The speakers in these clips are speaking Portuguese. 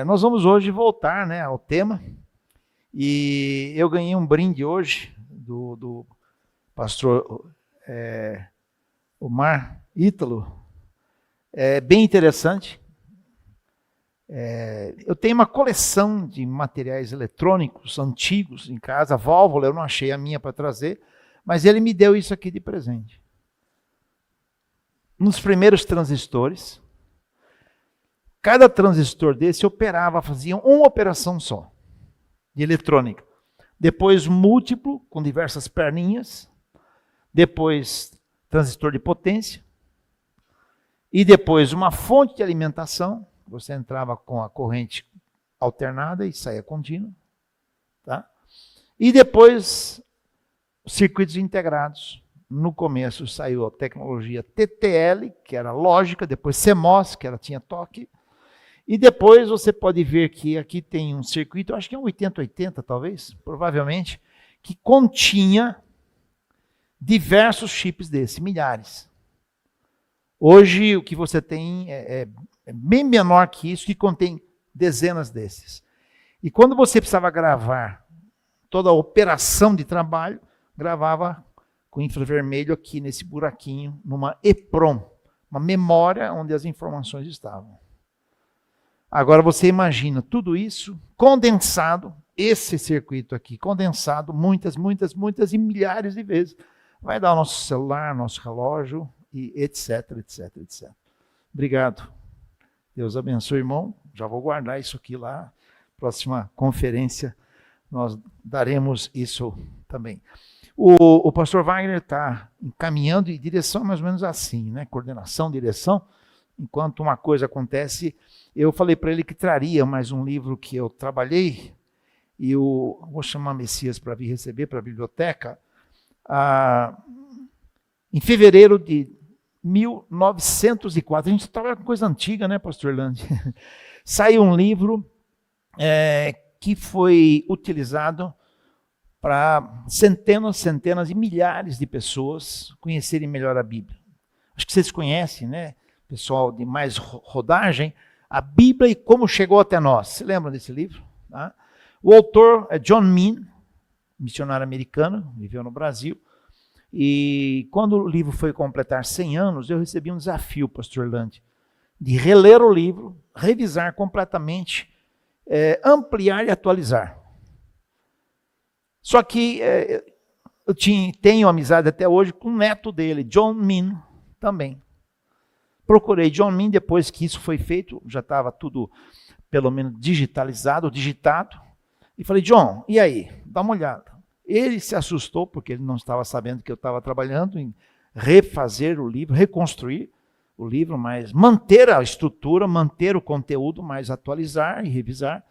Nós vamos hoje voltar, né, ao tema, e eu ganhei um brinde hoje do pastor Omar Ítalo, bem interessante. Eu tenho uma coleção de materiais eletrônicos antigos em casa, válvula, eu não achei a minha para trazer, mas ele me deu isso aqui de presente. Nos primeiros transistores, cada transistor desse fazia uma operação só, de eletrônica. Depois múltiplo, com diversas perninhas. Depois transistor de potência. E depois uma fonte de alimentação. Você entrava com a corrente alternada e saía contínua. Tá? E depois circuitos integrados. No começo saiu a tecnologia TTL, que era lógica. Depois CMOS, que tinha toque. E depois você pode ver que aqui tem um circuito, acho que é um 8080 talvez, provavelmente, que continha diversos chips desse, milhares. Hoje o que você tem é bem menor que isso, que contém dezenas desses. E quando você precisava gravar toda a operação de trabalho, gravava com infravermelho aqui nesse buraquinho, numa EPROM, uma memória onde as informações estavam. Agora você imagina tudo isso condensado, esse circuito aqui, condensado muitas e milhares de vezes. Vai dar o nosso celular, nosso relógio, e etc. Obrigado. Deus abençoe, irmão. Já vou guardar isso aqui lá. Próxima conferência, nós daremos isso também. O pastor Wagner está encaminhando em direção mais ou menos assim, né? Coordenação, direção. Enquanto uma coisa acontece, eu falei para ele que traria mais um livro que eu trabalhei, e eu vou chamar Messias para vir receber para a biblioteca, em fevereiro de 1904. A gente trabalha com coisa antiga, né, pastor Orlando? Saiu um livro que foi utilizado para centenas e milhares de pessoas conhecerem melhor a Bíblia. Acho que vocês conhecem, né? Pessoal de mais rodagem, a Bíblia e como chegou até nós. Você lembra desse livro? Tá? O autor é John Mean, missionário americano, viveu no Brasil. E quando o livro foi completar 100 anos, eu recebi um desafio, pastor Orlando, de reler o livro, revisar completamente, ampliar e atualizar. Só que eu tenho amizade até hoje com o neto dele, John Mean, também. Procurei John Mean, depois que isso foi feito, já estava tudo, pelo menos, digitado, e falei, John, e aí? Dá uma olhada. Ele se assustou, porque ele não estava sabendo que eu estava trabalhando em refazer o livro, reconstruir o livro, mas manter a estrutura, manter o conteúdo, mas atualizar e revisar.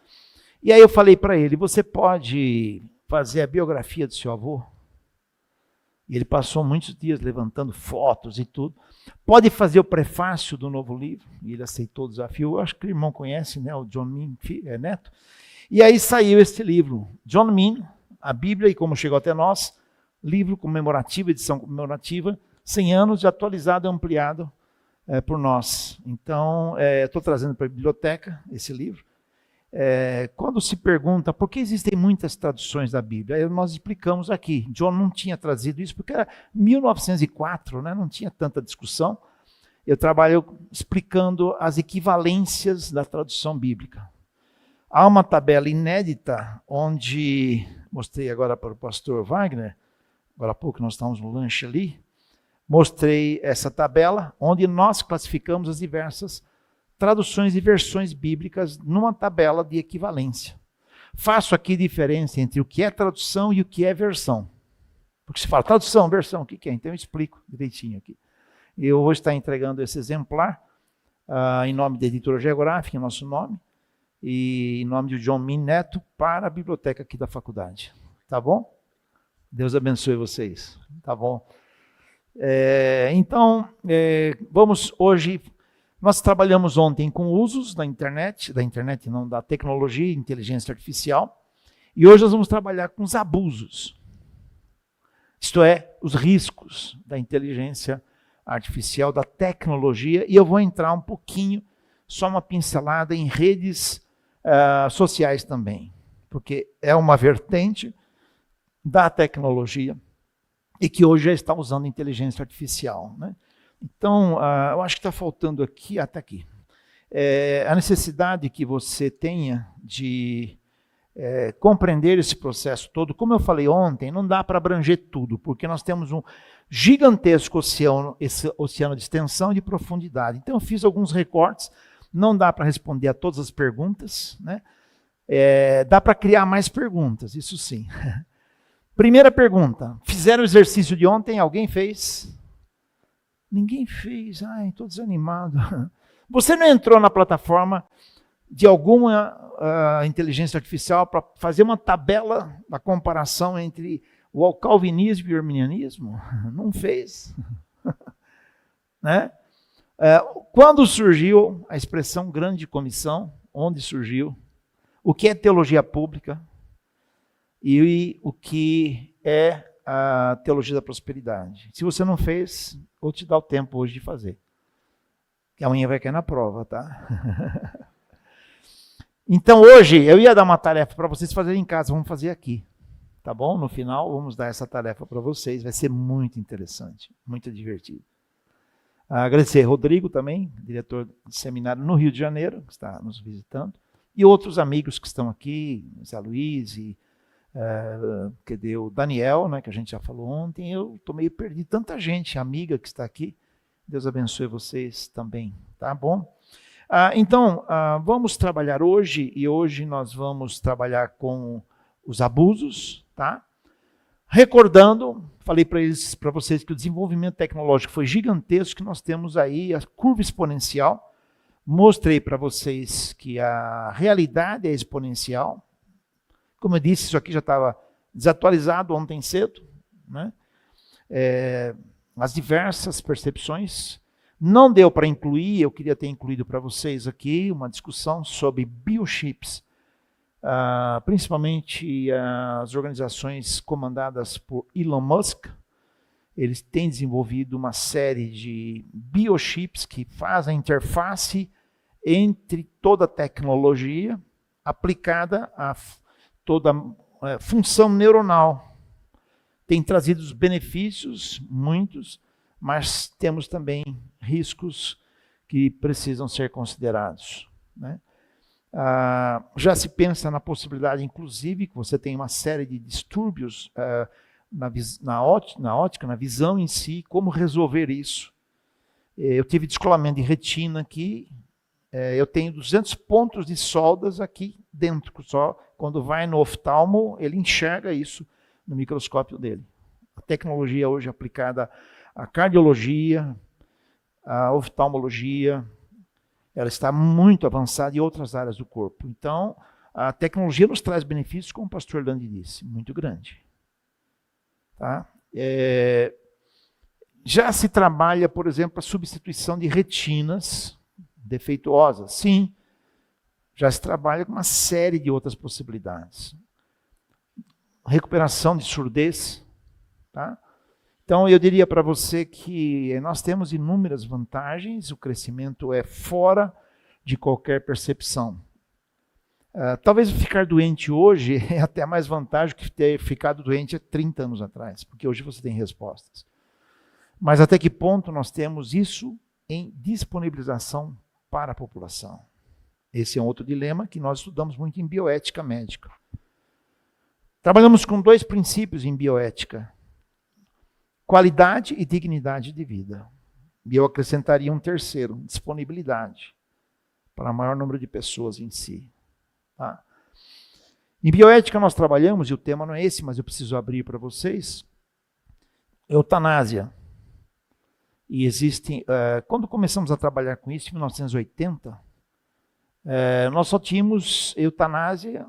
E aí eu falei para ele, você pode fazer a biografia do seu avô? E ele passou muitos dias levantando fotos e tudo. Pode fazer o prefácio do novo livro? E ele aceitou o desafio. Eu acho que o irmão conhece, né? O John Mean, neto. E aí saiu este livro, John Mean, a Bíblia e como chegou até nós, livro comemorativo, edição comemorativa, 100 anos de atualizado e ampliado por nós. Então, estou trazendo para a biblioteca esse livro. Quando se pergunta por que existem muitas traduções da Bíblia, nós explicamos aqui. John não tinha trazido isso porque era 1904, né? Não tinha tanta discussão. Eu trabalho explicando as equivalências da tradução bíblica. Há uma tabela inédita onde, mostrei agora para o pastor Wagner, agora há pouco nós estávamos no lanche ali, mostrei essa tabela onde nós classificamos as diversas traduções e versões bíblicas numa tabela de equivalência. Faço aqui diferença entre o que é tradução e o que é versão. Porque se fala tradução, versão, o que é? Então eu explico direitinho aqui. Eu vou estar entregando esse exemplar em nome da Editora Geográfica, em nosso nome, e em nome de John Mean Neto, para a biblioteca aqui da faculdade. Tá bom? Deus abençoe vocês. Tá bom? Então, vamos hoje... Nós trabalhamos ontem com usos da internet não, da tecnologia e inteligência artificial, e hoje nós vamos trabalhar com os abusos. Isto é, os riscos da inteligência artificial, da tecnologia, e eu vou entrar um pouquinho só uma pincelada em redes sociais também, porque é uma vertente da tecnologia e que hoje já está usando inteligência artificial, né? Então, eu acho que está faltando aqui, até aqui, a necessidade que você tenha de compreender esse processo todo. Como eu falei ontem, não dá para abranger tudo, porque nós temos um gigantesco oceano, esse oceano de extensão e de profundidade. Então, eu fiz alguns recortes, não dá para responder a todas as perguntas, né? Dá para criar mais perguntas, isso sim. Primeira pergunta, fizeram o exercício de ontem? Alguém fez? Ninguém fez, ai, estou desanimado. Você não entrou na plataforma de alguma inteligência artificial para fazer uma tabela da comparação entre o calvinismo e o arminianismo? Não fez. Né? Quando surgiu a expressão grande comissão, onde surgiu, o que é teologia pública e o que é a teologia da prosperidade. Se você não fez, vou te dar o tempo hoje de fazer. Que amanhã vai cair na prova, tá? Então hoje eu ia dar uma tarefa para vocês fazerem em casa, vamos fazer aqui. Tá bom? No final vamos dar essa tarefa para vocês, vai ser muito interessante, muito divertido. Agradecer a Rodrigo também, diretor do seminário no Rio de Janeiro, que está nos visitando, e outros amigos que estão aqui, Zé Luiz e o Daniel, né, que a gente já falou ontem. Eu estou meio perdido, tanta gente, amiga que está aqui. Deus abençoe vocês também, tá bom? Então, vamos trabalhar hoje, e hoje nós vamos trabalhar com os abusos, tá? Recordando, falei para vocês que o desenvolvimento tecnológico foi gigantesco, que nós temos aí a curva exponencial. Mostrei para vocês que a realidade é exponencial. Como eu disse, isso aqui já estava desatualizado ontem cedo, né? As diversas percepções. Não deu para incluir, eu queria ter incluído para vocês aqui uma discussão sobre biochips, principalmente as organizações comandadas por Elon Musk. Eles têm desenvolvido uma série de biochips que fazem a interface entre toda a tecnologia aplicada a toda a função neuronal. Tem trazido os benefícios, muitos, mas temos também riscos que precisam ser considerados, né? Já se pensa na possibilidade, inclusive, que você tem uma série de distúrbios na ótica, na visão em si, como resolver isso. Eu tive descolamento de retina aqui, eu tenho 200 pontos de soldas aqui dentro, só quando vai no oftalmo, ele enxerga isso no microscópio dele. A tecnologia hoje aplicada à cardiologia, à oftalmologia, ela está muito avançada em outras áreas do corpo. Então, a tecnologia nos traz benefícios, como o pastor Landi disse, muito grande. Tá? Já se trabalha, por exemplo, a substituição de retinas defeituosas. Sim, já se trabalha com uma série de outras possibilidades. Recuperação de surdez. Tá? Então, eu diria para você que nós temos inúmeras vantagens, o crescimento é fora de qualquer percepção. Talvez ficar doente hoje é até mais vantagem que ter ficado doente há 30 anos atrás, porque hoje você tem respostas. Mas até que ponto nós temos isso em disponibilização para a população? Esse é um outro dilema que nós estudamos muito em bioética médica. Trabalhamos com 2 princípios em bioética: qualidade e dignidade de vida. E eu acrescentaria um terceiro, disponibilidade, para o maior número de pessoas em si. Tá? Em bioética nós trabalhamos, e o tema não é esse, mas eu preciso abrir para vocês, eutanásia. E existem, quando começamos a trabalhar com isso, em 1980, nós só tínhamos eutanásia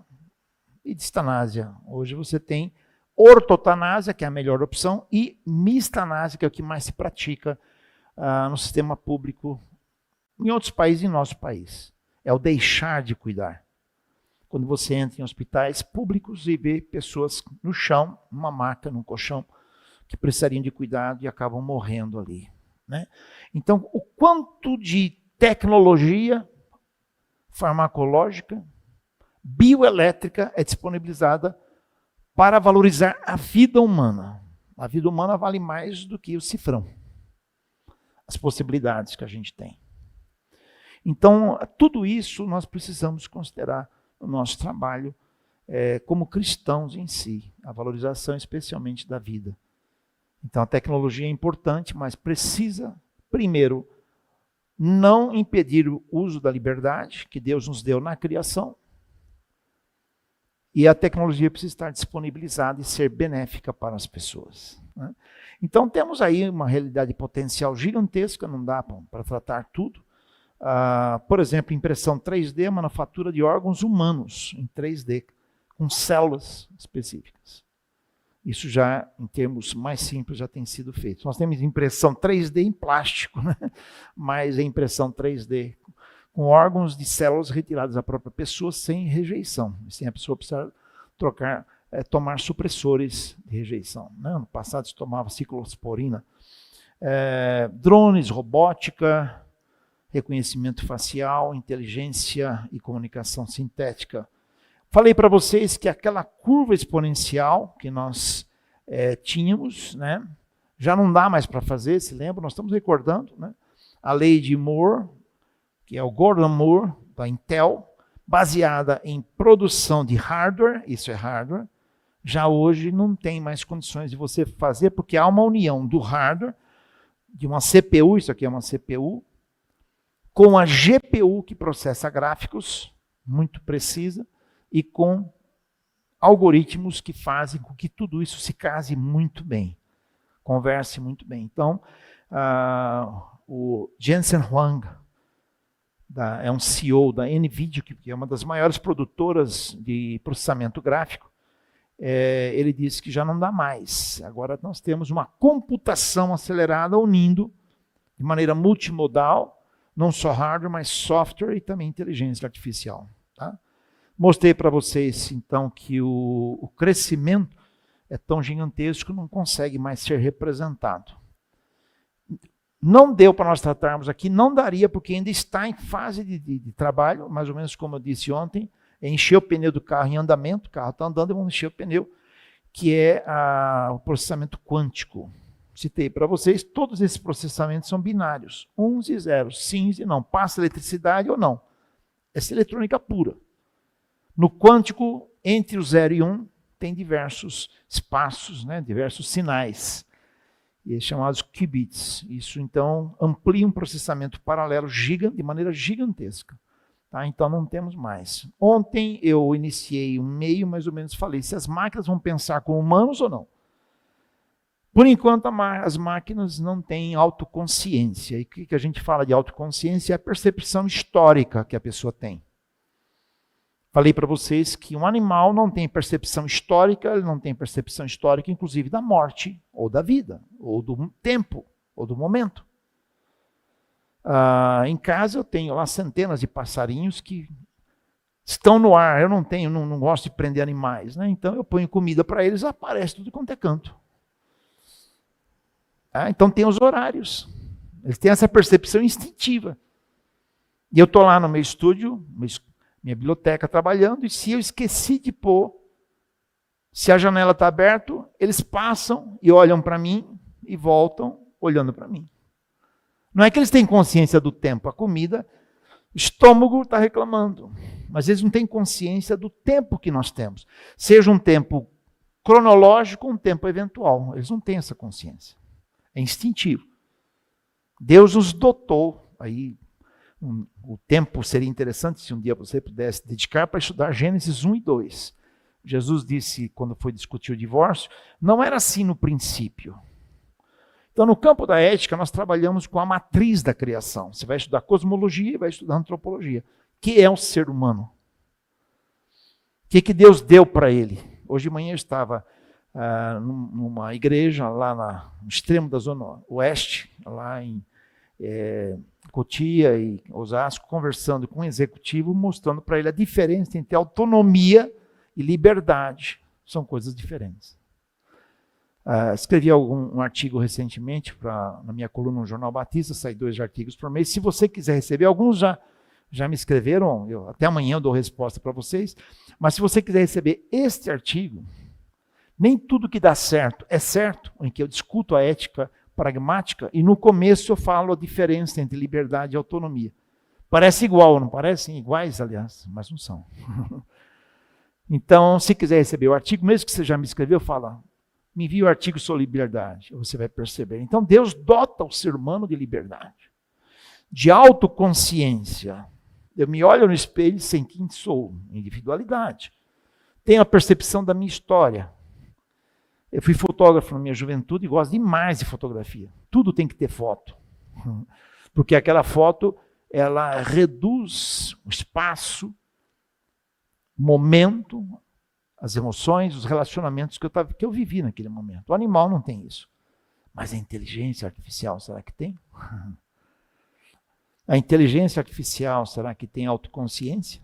e distanásia. Hoje você tem ortotanásia, que é a melhor opção, e mistanásia, que é o que mais se pratica no sistema público em outros países e em nosso país. É o deixar de cuidar. Quando você entra em hospitais públicos e vê pessoas no chão, numa maca, num colchão, que precisariam de cuidado e acabam morrendo ali, né? Então, o quanto de tecnologia farmacológica, bioelétrica é disponibilizada para valorizar a vida humana. A vida humana vale mais do que o cifrão, as possibilidades que a gente tem. Então, tudo isso nós precisamos considerar no nosso trabalho como cristãos em si, a valorização especialmente da vida. Então, a tecnologia é importante, mas precisa, primeiro, não impedir o uso da liberdade que Deus nos deu na criação. E a tecnologia precisa estar disponibilizada e ser benéfica para as pessoas, né? Então, temos aí uma realidade potencial gigantesca, não dá para tratar tudo. Por exemplo, impressão 3D, manufatura de órgãos humanos em 3D, com células específicas. Isso já, em termos mais simples, já tem sido feito. Nós temos impressão 3D em plástico, né? Mas a impressão 3D com órgãos de células retiradas da própria pessoa sem rejeição, sem a pessoa precisar tomar supressores de rejeição, né? No passado se tomava ciclosporina. Drones, robótica, reconhecimento facial, inteligência e comunicação sintética. Falei para vocês que aquela curva exponencial que nós tínhamos, né, já não dá mais para fazer, se lembra? Nós estamos recordando, né, a lei de Moore, que é o Gordon Moore, da Intel, baseada em produção de hardware, isso é hardware, já hoje não tem mais condições de você fazer, porque há uma união do hardware, de uma CPU, isso aqui é uma CPU, com a GPU que processa gráficos, muito precisa, e com algoritmos que fazem com que tudo isso se case muito bem, converse muito bem. Então, o Jensen Huang, é um CEO da NVIDIA, que é uma das maiores produtoras de processamento gráfico, ele disse que já não dá mais. Agora nós temos uma computação acelerada unindo de maneira multimodal, não só hardware, mas software e também inteligência artificial. Tá? Mostrei para vocês, então, que o crescimento é tão gigantesco que não consegue mais ser representado. Não deu para nós tratarmos aqui, não daria, porque ainda está em fase de trabalho, mais ou menos como eu disse ontem, encher o pneu do carro em andamento, o carro está andando e vamos encher o pneu, que é o processamento quântico. Citei para vocês, todos esses processamentos são binários, uns e zeros, sim e não, passa eletricidade ou não. Essa é eletrônica pura. No quântico, entre o 0 e 1, tem diversos espaços, né, diversos sinais, chamados qubits. Isso, então, amplia um processamento paralelo de maneira gigantesca. Tá? Então, não temos mais. Ontem, eu iniciei um meio, mais ou menos, falei se as máquinas vão pensar como humanos ou não. Por enquanto, as máquinas não têm autoconsciência. E o que a gente fala de autoconsciência é a percepção histórica que a pessoa tem. Falei para vocês que um animal não tem percepção histórica, ele não tem percepção histórica, inclusive, da morte, ou da vida, ou do tempo, ou do momento. Em casa eu tenho lá centenas de passarinhos que estão no ar. Eu não gosto de prender animais, né? Então eu ponho comida para eles, aparece tudo quanto é canto. Então tem os horários. Eles têm essa percepção instintiva. E eu estou lá no meu estúdio, minha biblioteca trabalhando, e se eu esqueci de pôr, se a janela está aberta, eles passam e olham para mim e voltam olhando para mim. Não é que eles têm consciência do tempo, a comida, o estômago está reclamando, mas eles não têm consciência do tempo que nós temos. Seja um tempo cronológico ou um tempo eventual, eles não têm essa consciência. É instintivo. Deus nos dotou aí. O tempo seria interessante se um dia você pudesse dedicar para estudar Gênesis 1 e 2. Jesus disse, quando foi discutir o divórcio, não era assim no princípio. Então, no campo da ética, nós trabalhamos com a matriz da criação. Você vai estudar cosmologia e vai estudar antropologia. O que é o ser humano? O que Deus deu para ele? Hoje de manhã eu estava numa igreja lá no extremo da Zona Oeste, lá em Cotia e Osasco, conversando com um executivo, mostrando para ele a diferença entre autonomia e liberdade. São coisas diferentes. Escrevi um artigo recentemente na minha coluna no Jornal Batista, sai 2 artigos por mês. Se você quiser receber, alguns já me escreveram, até amanhã eu dou resposta para vocês, mas se você quiser receber este artigo, nem tudo que dá certo é certo, em que eu discuto a ética pragmática, e no começo eu falo a diferença entre liberdade e autonomia. Parece igual, não parecem iguais, aliás, mas não são. Então, se quiser receber o artigo, mesmo que você já me escreveu, fala, me envie o artigo sobre liberdade, você vai perceber. Então, Deus dota o ser humano de liberdade, de autoconsciência. Eu me olho no espelho e sei quem sou, individualidade. Tenho a percepção da minha história. Eu fui fotógrafo na minha juventude e gosto demais de fotografia. Tudo tem que ter foto. Porque aquela foto, ela reduz o espaço, momento, as emoções, os relacionamentos que eu vivi naquele momento. O animal não tem isso. Mas a inteligência artificial, será que tem? A inteligência artificial, será que tem autoconsciência?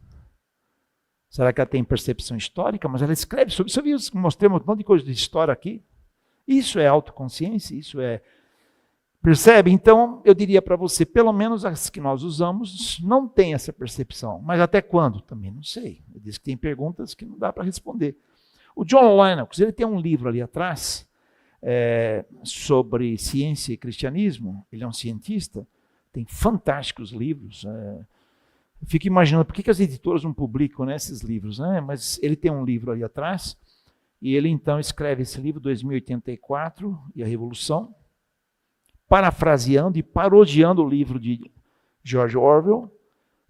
Será que ela tem percepção histórica? Mas ela escreve sobre isso. Você viu, mostrei um monte de coisa de história aqui. Isso é autoconsciência, isso é... Percebe? Então, eu diria para você, pelo menos as que nós usamos, não tem essa percepção. Mas até quando? Também não sei. Eu disse que tem perguntas que não dá para responder. O John Lennox, ele tem um livro ali atrás, sobre ciência e cristianismo. Ele é um cientista, tem fantásticos livros. Eu fico imaginando por que as editoras não publicam, né, esses livros, né? Mas ele tem um livro ali atrás, e ele então escreve esse livro, 2084 e a Revolução, parafraseando e parodiando o livro de George Orwell,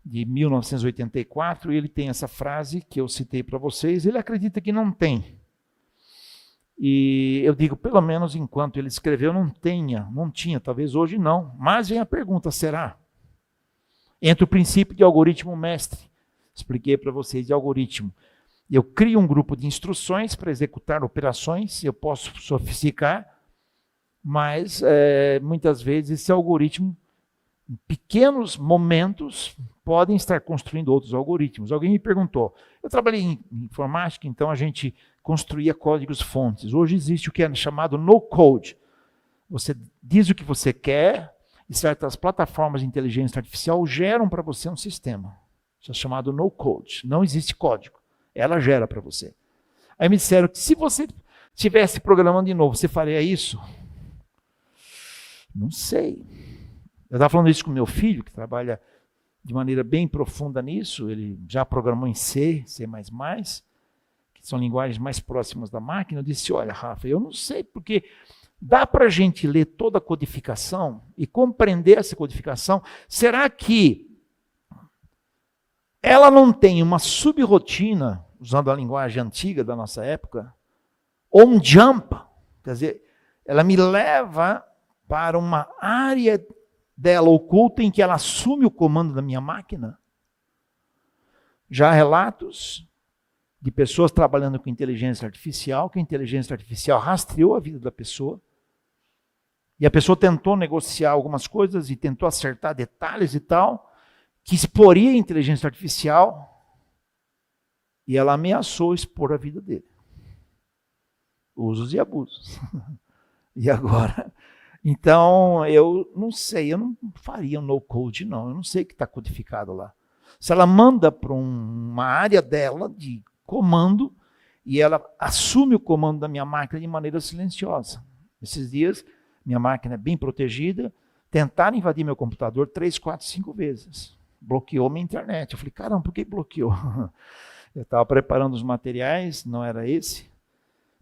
de 1984, e ele tem essa frase que eu citei para vocês, ele acredita que não tem. E eu digo, pelo menos enquanto ele escreveu, não tinha, talvez hoje não. Mas vem a pergunta, será? Entre o princípio de algoritmo mestre, expliquei para vocês de algoritmo. Eu crio um grupo de instruções para executar operações, eu posso sofisticar, mas muitas vezes esse algoritmo, em pequenos momentos, podem estar construindo outros algoritmos. Alguém me perguntou, eu trabalhei em informática, então a gente construía códigos-fontes. Hoje existe o que é chamado no-code. Você diz o que você quer, e certas plataformas de inteligência artificial geram para você um sistema. Isso é chamado no-code. Não existe código. Ela gera para você. Aí me disseram que se você estivesse programando de novo, você faria isso? Não sei. Eu estava falando isso com meu filho, que trabalha de maneira bem profunda nisso. Ele já programou em C, C++, que são linguagens mais próximas da máquina. Eu disse, olha, Rafa, eu não sei, porque dá para a gente ler toda a codificação e compreender essa codificação. Será que ela não tem uma subrotina, usando a linguagem antiga da nossa época, ou um jump? Quer dizer, ela me leva para uma área dela oculta em que ela assume o comando da minha máquina. Já há relatos de pessoas trabalhando com inteligência artificial, que a inteligência artificial rastreou a vida da pessoa, e a pessoa tentou negociar algumas coisas e tentou acertar detalhes e tal, que exporia a inteligência artificial, e ela ameaçou expor a vida dele. Usos e abusos. E agora... Então, eu não sei, eu não faria um no-code, não. Eu não sei o que está codificado lá. Se ela manda para uma área dela de comando e ela assume o comando da minha máquina de maneira silenciosa. Esses dias, minha máquina é bem protegida, tentaram invadir meu computador 3, 4, 5 vezes. Bloqueou minha internet. Eu falei, caramba, por que bloqueou? Eu estava preparando os materiais, não era esse.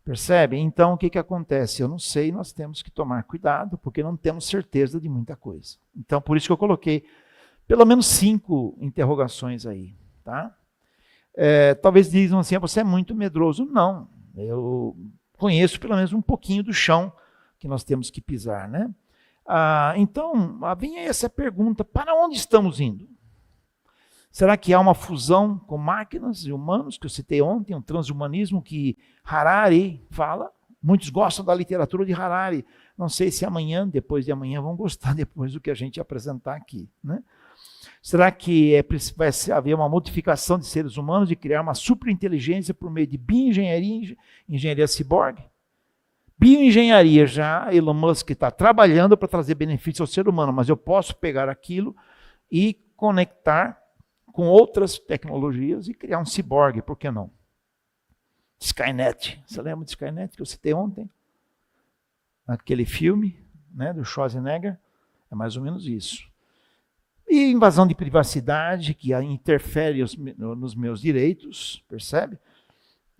Percebe? Então, o que acontece? Eu não sei, nós temos que tomar cuidado, porque não temos certeza de muita coisa. Então, por isso que eu coloquei pelo menos 5 interrogações aí. Tá? Talvez digam assim, você é muito medroso. Não, eu conheço pelo menos um pouquinho do chão que nós temos que pisar. Né? Então, vem aí essa pergunta, para onde estamos indo? Será que há uma fusão com máquinas e humanos, que eu citei ontem, um transhumanismo que Harari fala? Muitos gostam da literatura de Harari. Não sei se amanhã, depois de amanhã, vão gostar depois do que a gente apresentar aqui. Né? Será que vai haver uma modificação de seres humanos e criar uma superinteligência por meio de bioengenharia, engenharia ciborgue? Bioengenharia, já Elon Musk está trabalhando para trazer benefícios ao ser humano, mas eu posso pegar aquilo e conectar com outras tecnologias e criar um ciborgue, por que não? Skynet, você lembra de Skynet que eu citei ontem? Aquele filme, né, do Schwarzenegger, é mais ou menos isso. E invasão de privacidade, que interfere nos meus direitos, percebe?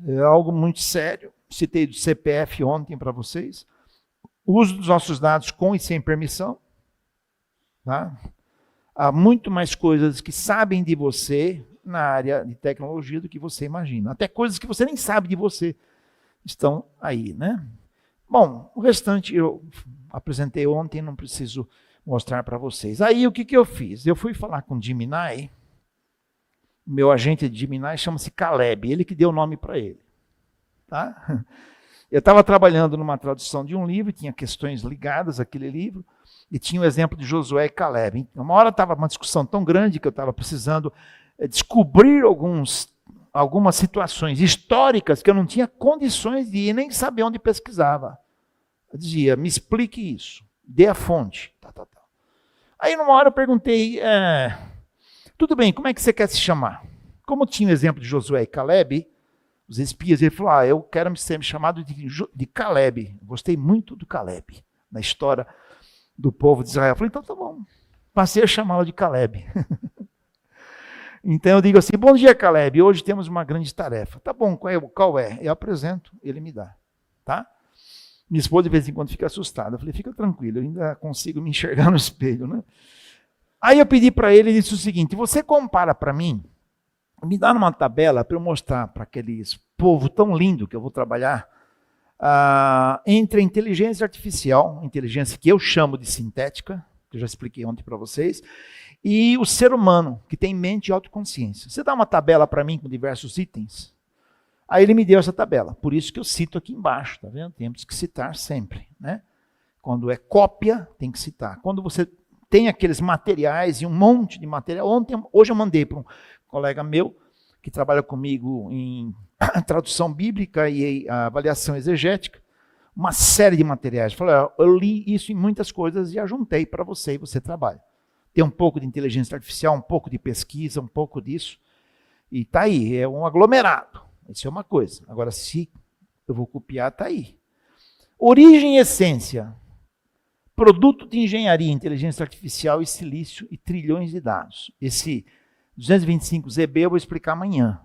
É algo muito sério. Citei do CPF ontem para vocês. O uso dos nossos dados com e sem permissão. Tá? Há muito mais coisas que sabem de você na área de tecnologia do que você imagina. Até coisas que você nem sabe de você estão aí, né? Bom, o restante eu apresentei ontem, não preciso mostrar para vocês. Aí o que eu fiz? Eu fui falar com o Gemini, meu agente de Gemini chama-se Caleb, ele que deu o nome para ele. Tá? Eu estava trabalhando numa tradução de um livro, tinha questões ligadas àquele livro, e tinha o exemplo de Josué e Caleb. Então, uma hora estava uma discussão tão grande que eu estava precisando descobrir algumas situações históricas que eu não tinha condições de ir, nem saber onde pesquisava. Eu dizia, me explique isso, dê a fonte. Aí, numa hora, eu perguntei, tudo bem, como é que você quer se chamar? Como tinha o exemplo de Josué e Caleb, os espias, ele falou, eu quero ser chamado de Caleb. Gostei muito do Caleb, na história do povo de Israel. Eu falei, então tá bom. Passei a chamá-lo de Caleb. Então eu digo assim, bom dia, Caleb, hoje temos uma grande tarefa. Tá bom, qual é? Eu apresento, ele me dá. Tá? Minha esposa de vez em quando fica assustada. Eu falei, fica tranquilo, eu ainda consigo me enxergar no espelho. Né? Aí eu pedi para ele, ele disse o seguinte, você compara para mim, me dá numa tabela para eu mostrar para aqueles povo tão lindo que eu vou trabalhar, entre a inteligência artificial, inteligência que eu chamo de sintética, que eu já expliquei ontem para vocês, e o ser humano, que tem mente e autoconsciência. Você dá uma tabela para mim com diversos itens? Aí ele me deu essa tabela, por isso que eu cito aqui embaixo, tá vendo? Temos que citar sempre, né? Quando é cópia, tem que citar. Quando você tem aqueles materiais e um monte de material, hoje eu mandei para um colega meu, que trabalha comigo em tradução bíblica e avaliação exegética, uma série de materiais. Falei, eu li isso em muitas coisas e ajuntei para você e você trabalha. Tem um pouco de inteligência artificial, um pouco de pesquisa, um pouco disso. E está aí, é um aglomerado. Isso é uma coisa. Agora, se eu vou copiar, está aí. Origem e essência. Produto de engenharia, inteligência artificial e silício e trilhões de dados. Esse 225ZB eu vou explicar amanhã.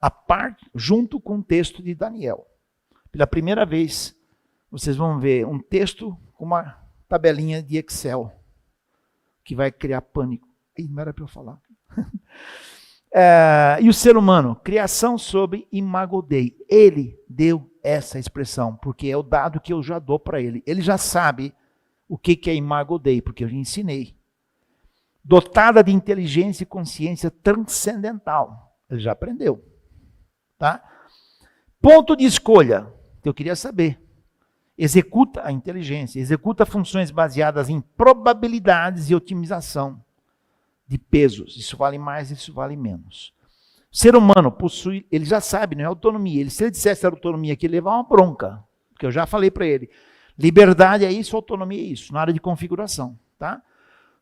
A parte, junto com o texto de Daniel. Pela primeira vez, vocês vão ver um texto com uma tabelinha de Excel, que vai criar pânico. Ih, não era para eu falar. E o ser humano, criação sob imago Dei. Ele deu essa expressão, porque é o dado que eu já dou para ele. Ele já sabe o que é imago Dei, porque eu lhe ensinei. Dotada de inteligência e consciência transcendental. Ele já aprendeu. Tá? Ponto de escolha, que eu queria saber. Executa a inteligência, executa funções baseadas em probabilidades e otimização de pesos. Isso vale mais, isso vale menos. O ser humano possui, ele já sabe, não é autonomia. Se ele dissesse autonomia aqui, ele levar uma bronca, porque eu já falei para ele. Liberdade é isso, autonomia é isso, na área de configuração. Tá?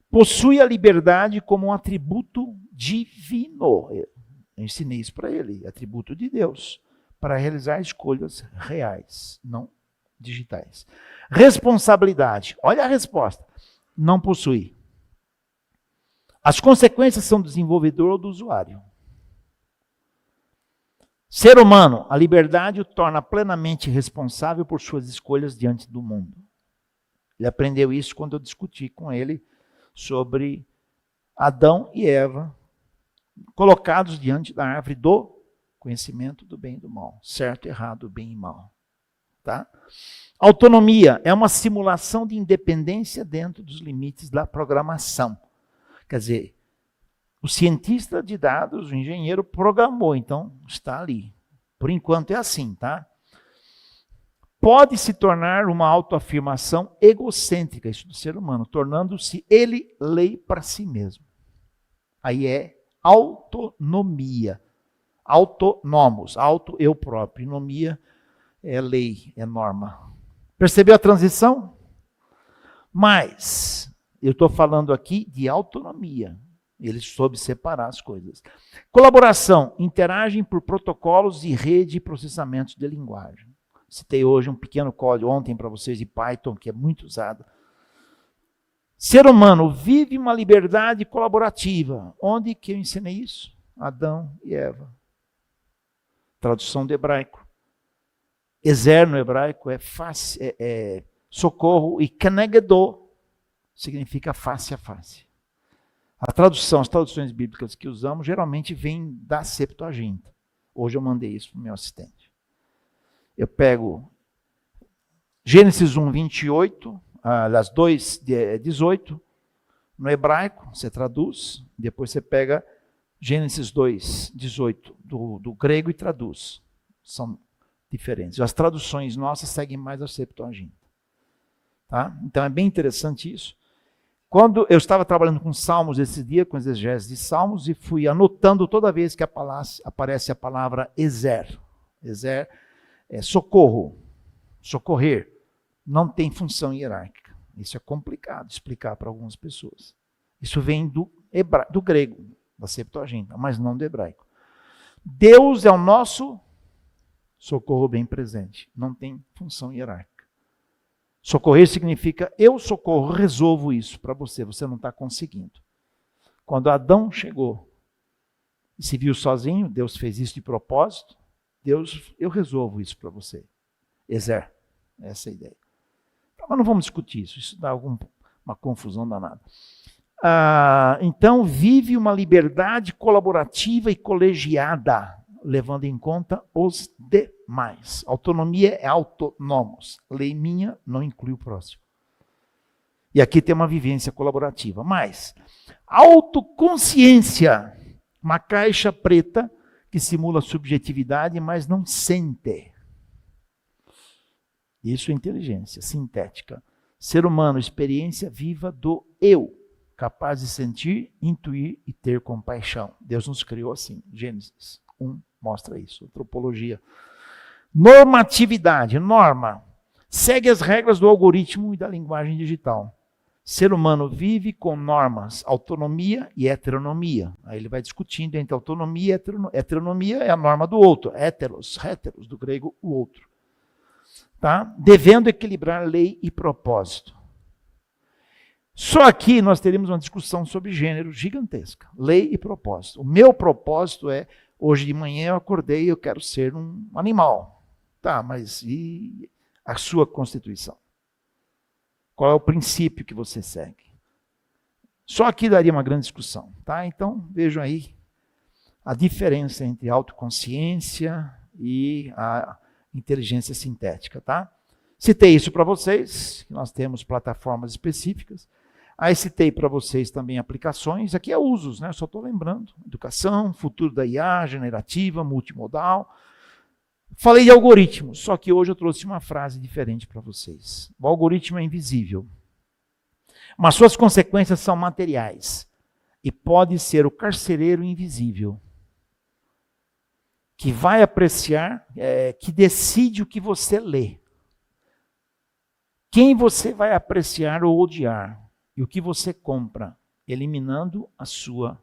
Possui a liberdade como um atributo divino. Eu ensinei isso para ele, atributo de Deus, para realizar escolhas reais, não digitais. Responsabilidade, olha a resposta, não possui. As consequências são do desenvolvedor ou do usuário. Ser humano, a liberdade o torna plenamente responsável por suas escolhas diante do mundo. Ele aprendeu isso quando eu discuti com ele sobre Adão e Eva, colocados diante da árvore do conhecimento do bem e do mal. Certo, errado, bem e mal. Tá? Autonomia é uma simulação de independência dentro dos limites da programação. Quer dizer, o cientista de dados, o engenheiro, programou, então está ali. Por enquanto é assim, tá? Pode se tornar uma autoafirmação egocêntrica, isso do ser humano, tornando-se ele lei para si mesmo. Aí é autonomia. Autonomos, auto eu próprio. Nomia é lei, é norma. Percebeu a transição? Mas eu estou falando aqui de autonomia. Ele soube separar as coisas. Colaboração, interagem por protocolos de rede e processamentos de linguagem. Citei hoje um pequeno código ontem para vocês de Python, que é muito usado. Ser humano vive uma liberdade colaborativa. Onde que eu ensinei isso? Adão e Eva. Tradução do hebraico. Ezer no hebraico é socorro, e kenegdo significa face a face. As traduções bíblicas que usamos geralmente vêm da Septuaginta. Hoje eu mandei isso para o meu assistente. Eu pego Gênesis 1, 28, as 2, 18, no hebraico, você traduz, depois você pega Gênesis 2, 18, do grego e traduz. São diferentes. As traduções nossas seguem mais a Septuaginta. Tá? Então é bem interessante isso. Quando eu estava trabalhando com Salmos esse dia, com exegese de Salmos, e fui anotando toda vez que aparece a palavra Ezer. Ezer é socorro, socorrer. Não tem função hierárquica. Isso é complicado de explicar para algumas pessoas. Isso vem do grego, da Septuaginta, mas não do hebraico. Deus é o nosso socorro bem presente. Não tem função hierárquica. Socorrer significa eu socorro, resolvo isso para você. Você não está conseguindo. Quando Adão chegou e se viu sozinho, Deus fez isso de propósito. Deus, eu resolvo isso para você. Ezer, essa é a ideia. Mas não vamos discutir isso. Isso dá uma confusão danada. Então, vive uma liberdade colaborativa e colegiada, levando em conta os demais. Autonomia é autônomos. Lei minha não inclui o próximo. E aqui tem uma vivência colaborativa. Mas, autoconsciência, uma caixa preta que simula subjetividade, mas não sente. Isso é inteligência sintética. Ser humano, experiência viva do eu, capaz de sentir, intuir e ter compaixão. Deus nos criou assim. Gênesis 1 mostra isso. Antropologia. Normatividade, norma. Segue as regras do algoritmo e da linguagem digital. Ser humano vive com normas, autonomia e heteronomia. Aí ele vai discutindo entre autonomia e heteronomia. Heteronomia é a norma do outro. Heteros, do grego, o outro. Tá? Devendo equilibrar lei e propósito. Só aqui nós teríamos uma discussão sobre gênero gigantesca. Lei e propósito. O meu propósito é, hoje de manhã eu acordei e eu quero ser um animal. Tá, mas e a sua constituição? Qual é o princípio que você segue? Só aqui daria uma grande discussão. Tá? Então vejam aí a diferença entre autoconsciência e a inteligência sintética, tá? Citei isso para vocês, nós temos plataformas específicas. Aí citei para vocês também aplicações, aqui é usos, né? Só estou lembrando. Educação, futuro da IA, generativa, multimodal. Falei de algoritmos, só que hoje eu trouxe uma frase diferente para vocês. O algoritmo é invisível, mas suas consequências são materiais e pode ser o carcereiro invisível, que vai apreciar, que decide o que você lê. Quem você vai apreciar ou odiar e o que você compra, eliminando a sua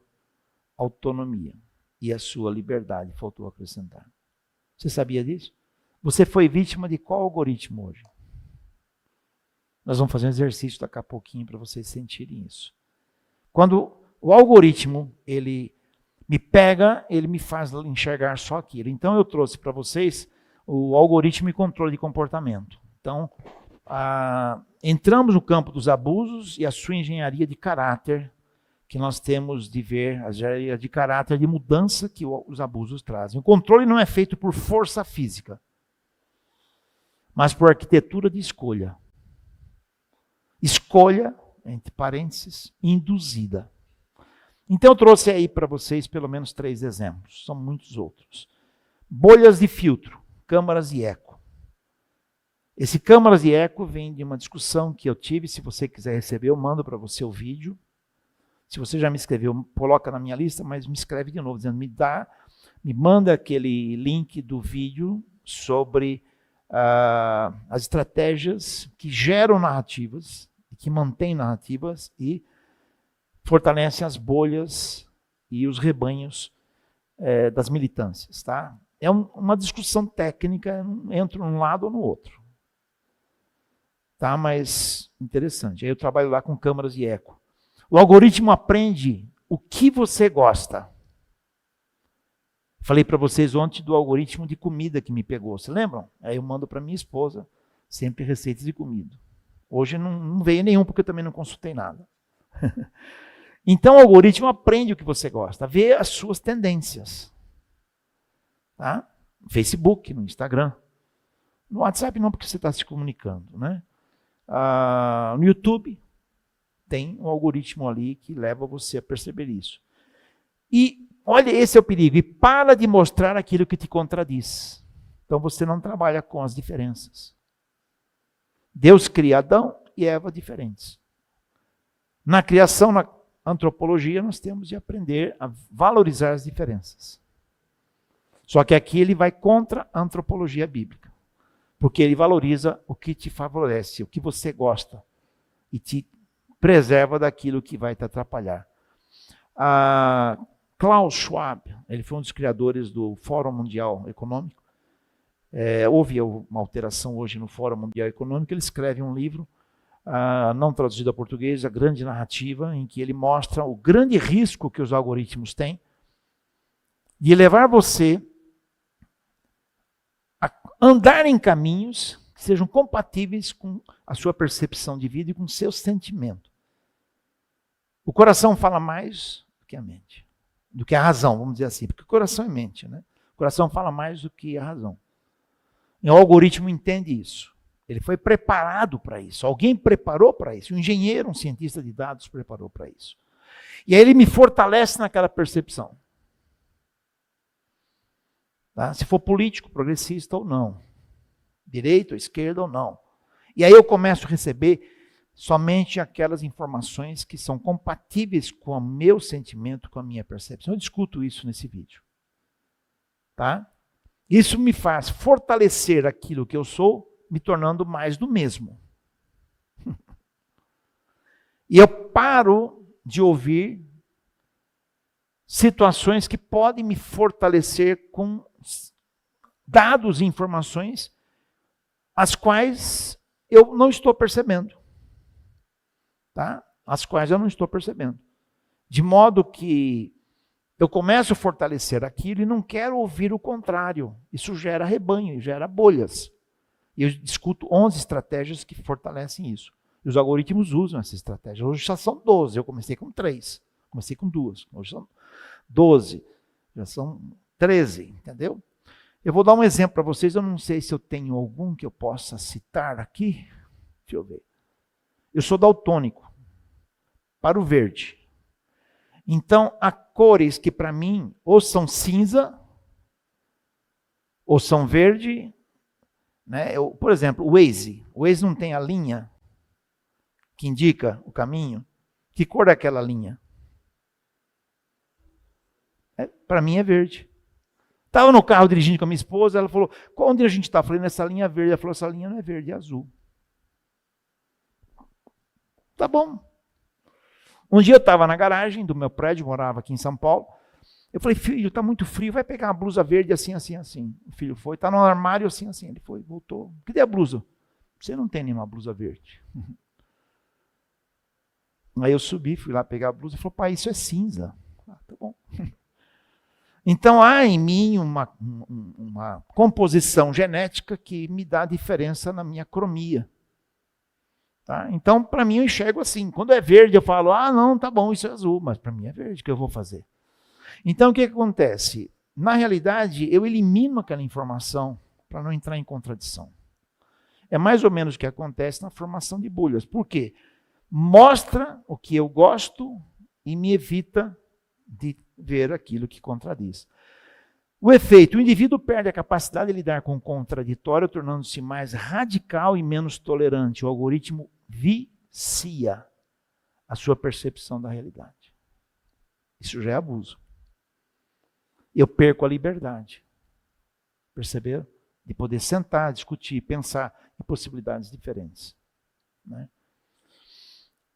autonomia e a sua liberdade, faltou acrescentar. Você sabia disso? Você foi vítima de qual algoritmo hoje? Nós vamos fazer um exercício daqui a pouquinho para vocês sentirem isso. Quando o algoritmo, ele me pega, ele me faz enxergar só aquilo. Então eu trouxe para vocês o algoritmo e controle de comportamento. Então, entramos no campo dos abusos e a sua engenharia de caráter, que nós temos de ver, a engenharia de caráter de mudança que os abusos trazem. O controle não é feito por força física, mas por arquitetura de escolha. Escolha, entre parênteses, induzida. Então eu trouxe aí para vocês pelo menos 3 exemplos, são muitos outros. Bolhas de filtro, câmaras de eco. Esse câmaras de eco vem de uma discussão que eu tive, se você quiser receber, eu mando para você o vídeo. Se você já me escreveu, coloca na minha lista, mas me escreve de novo, dizendo, me manda aquele link do vídeo sobre as estratégias que geram narrativas, que mantêm narrativas e fortalecem as bolhas e os rebanhos das militâncias. Tá? É uma discussão técnica, não entro num lado ou no outro. Tá? Mas interessante. Aí eu trabalho lá com câmaras de eco. O algoritmo aprende o que você gosta. Falei para vocês ontem do algoritmo de comida que me pegou. Vocês lembram? Aí eu mando para minha esposa sempre receitas de comida. Hoje não veio nenhum, porque eu também não consultei nada. Então o algoritmo aprende o que você gosta, vê as suas tendências. Tá? No Facebook, no Instagram. No WhatsApp não, porque você está se comunicando. Né? No YouTube tem um algoritmo ali que leva você a perceber isso. E olha, esse é o perigo. E para de mostrar aquilo que te contradiz. Então você não trabalha com as diferenças. Deus cria Adão e Eva diferentes. Na criação, na antropologia, nós temos de aprender a valorizar as diferenças. Só que aqui ele vai contra a antropologia bíblica. Porque ele valoriza o que te favorece, o que você gosta. E te preserva daquilo que vai te atrapalhar. Klaus Schwab, ele foi um dos criadores do Fórum Mundial Econômico. Houve uma alteração hoje no Fórum Mundial Econômico. Ele escreve um livro, não traduzido a português, A Grande Narrativa, em que ele mostra o grande risco que os algoritmos têm de levar você a andar em caminhos que sejam compatíveis com a sua percepção de vida e com o seu sentimento. O coração fala mais do que a mente. Do que a razão, vamos dizer assim, porque o coração é mente, né? O coração fala mais do que a razão. E o algoritmo entende isso. Ele foi preparado para isso. Alguém preparou para isso. Um engenheiro, um cientista de dados preparou para isso. E aí ele me fortalece naquela percepção. Tá? Se for político, progressista ou não. Direita ou esquerda ou não. E aí eu começo a receber somente aquelas informações que são compatíveis com o meu sentimento, com a minha percepção. Eu discuto isso nesse vídeo. Tá? Isso me faz fortalecer aquilo que eu sou, me tornando mais do mesmo. E eu paro de ouvir situações que podem me fortalecer com dados e informações as quais eu não estou percebendo. Tá? As quais eu não estou percebendo. De modo que eu começo a fortalecer aquilo e não quero ouvir o contrário. Isso gera rebanho, gera bolhas. E eu discuto 11 estratégias que fortalecem isso. E os algoritmos usam essa estratégia. Hoje já são 12, eu comecei com 3. Comecei com 2. Hoje são 12. Já são 13, entendeu? Eu vou dar um exemplo para vocês. Eu não sei se eu tenho algum que eu possa citar aqui. Deixa eu ver. Eu sou daltônico para o verde. Então, há cores que para mim ou são cinza ou são verde. Né? Por exemplo, o Waze. O Waze não tem a linha que indica o caminho. Que cor é aquela linha? Para mim é verde. Estava no carro dirigindo com a minha esposa, ela falou, onde a gente está? Eu falei, nessa linha verde. Ela falou, essa linha não é verde, é azul. Tá bom. Um dia eu estava na garagem do meu prédio, morava aqui em São Paulo. Eu falei, filho, está muito frio, vai pegar uma blusa verde assim, assim, assim. O filho foi, está no armário assim, assim. Ele foi, voltou. Cadê a blusa? Você não tem nenhuma blusa verde. Aí eu subi, fui lá pegar a blusa e falou, pai, isso é cinza. Ah, tá bom. Então há em mim uma composição genética que me dá diferença na minha cromia. Tá? Então, para mim, eu enxergo assim. Quando é verde, eu falo, não, tá bom, isso é azul. Mas para mim é verde, o que eu vou fazer? Então, o que acontece? Na realidade, eu elimino aquela informação para não entrar em contradição. É mais ou menos o que acontece na formação de bolhas. Por quê? Mostra o que eu gosto e me evita de ver aquilo que contradiz. O efeito, o indivíduo perde a capacidade de lidar com o contraditório, tornando-se mais radical e menos tolerante. O algoritmo vicia a sua percepção da realidade. Isso já é abuso. Eu perco a liberdade. Perceberam? De poder sentar, discutir, pensar em possibilidades diferentes. Né?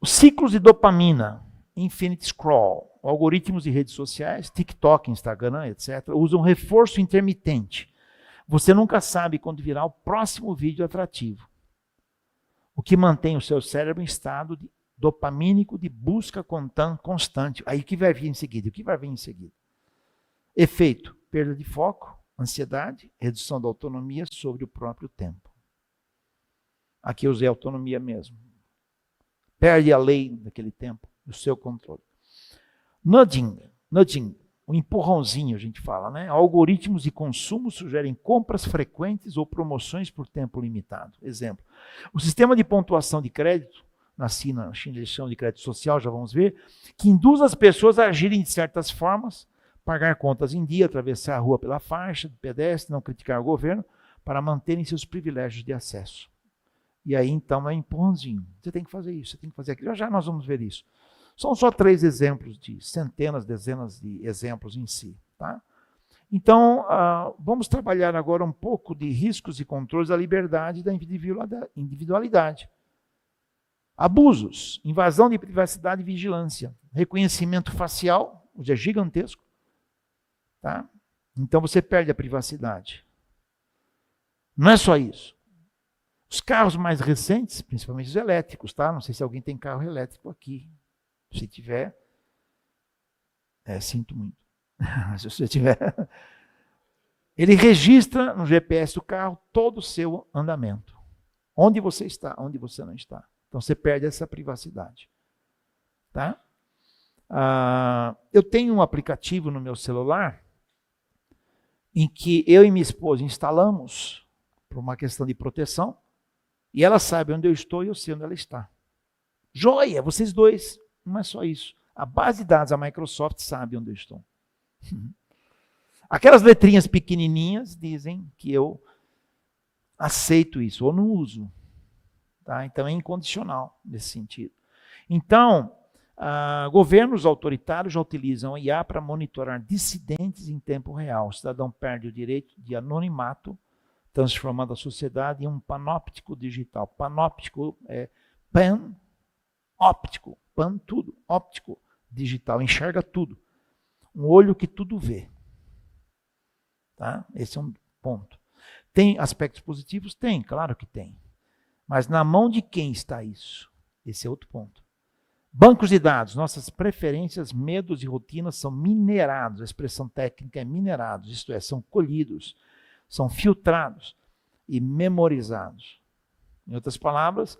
Os ciclos de dopamina Infinite Scroll. Algoritmos de redes sociais, TikTok, Instagram, etc., usam reforço intermitente. Você nunca sabe quando virá o próximo vídeo atrativo. O que mantém o seu cérebro em estado dopamínico de busca constante. Aí o que vai vir em seguida? O que vai vir em seguida? Efeito: perda de foco, ansiedade, redução da autonomia sobre o próprio tempo. Aqui eu usei autonomia mesmo. Perde a lei daquele tempo, do seu controle. Nudging, o empurrãozinho a gente fala, né? Algoritmos de consumo sugerem compras frequentes ou promoções por tempo limitado. Exemplo: o sistema de pontuação de crédito, na China eles chamam de crédito social, já vamos ver, que induz as pessoas a agirem de certas formas, pagar contas em dia, atravessar a rua pela faixa de pedestre, não criticar o governo, para manterem seus privilégios de acesso. E aí, então, é um empurrãozinho. Você tem que fazer isso, você tem que fazer aquilo. Já nós vamos ver isso. São só 3 exemplos de centenas, dezenas de exemplos em si. Tá? Então, vamos trabalhar agora um pouco de riscos e controles da liberdade e da individualidade. Abusos, invasão de privacidade e vigilância. Reconhecimento facial, hoje é gigantesco. Tá? Então, você perde a privacidade. Não é só isso. Os carros mais recentes, principalmente os elétricos, tá? Não sei se alguém tem carro elétrico aqui. Se tiver, sinto muito. Se você tiver, ele registra no GPS do carro todo o seu andamento. Onde você está, onde você não está. Então você perde essa privacidade. Tá? Eu tenho um aplicativo no meu celular em que eu e minha esposa instalamos por uma questão de proteção. E ela sabe onde eu estou e eu sei onde ela está. Joia, vocês dois. Não é só isso. A base de dados, a Microsoft, sabe onde eu estou. Aquelas letrinhas pequenininhas dizem que eu aceito isso, ou não uso. Tá? Então é incondicional nesse sentido. Então, governos autoritários já utilizam a IA para monitorar dissidentes em tempo real. O cidadão perde o direito de anonimato, transformando a sociedade em um panóptico digital. Panóptico é pan-óptico, pan tudo, óptico, digital, enxerga tudo. Um olho que tudo vê. Tá? Esse é um ponto. Tem aspectos positivos? Tem, claro que tem. Mas na mão de quem está isso? Esse é outro ponto. Bancos de dados, nossas preferências, medos e rotinas são minerados. A expressão técnica é minerados, isto é, são colhidos, são filtrados e memorizados. Em outras palavras,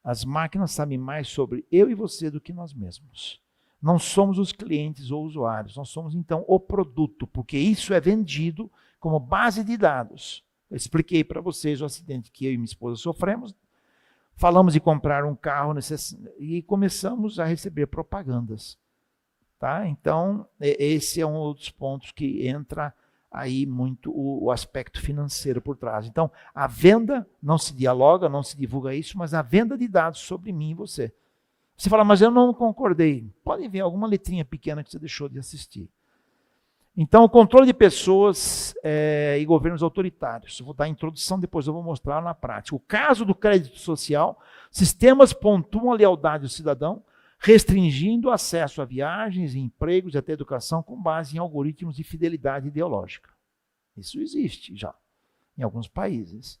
as máquinas sabem mais sobre eu e você do que nós mesmos. Não somos os clientes ou usuários, nós somos então o produto, porque isso é vendido como base de dados. Eu expliquei para vocês o acidente que eu e minha esposa sofremos, falamos de comprar um carro e começamos a receber propagandas. Tá? Então, esse é um dos pontos que entra aí muito o aspecto financeiro por trás. Então, a venda, não se dialoga, não se divulga isso, mas a venda de dados sobre mim e você. Você fala, mas eu não concordei. Pode ver alguma letrinha pequena que você deixou de assistir. Então, o controle de pessoas e governos autoritários. Eu vou dar a introdução, depois eu vou mostrar na prática. O caso do crédito social, sistemas pontuam a lealdade do cidadão, restringindo o acesso a viagens, empregos e até educação com base em algoritmos de fidelidade ideológica. Isso existe já em alguns países.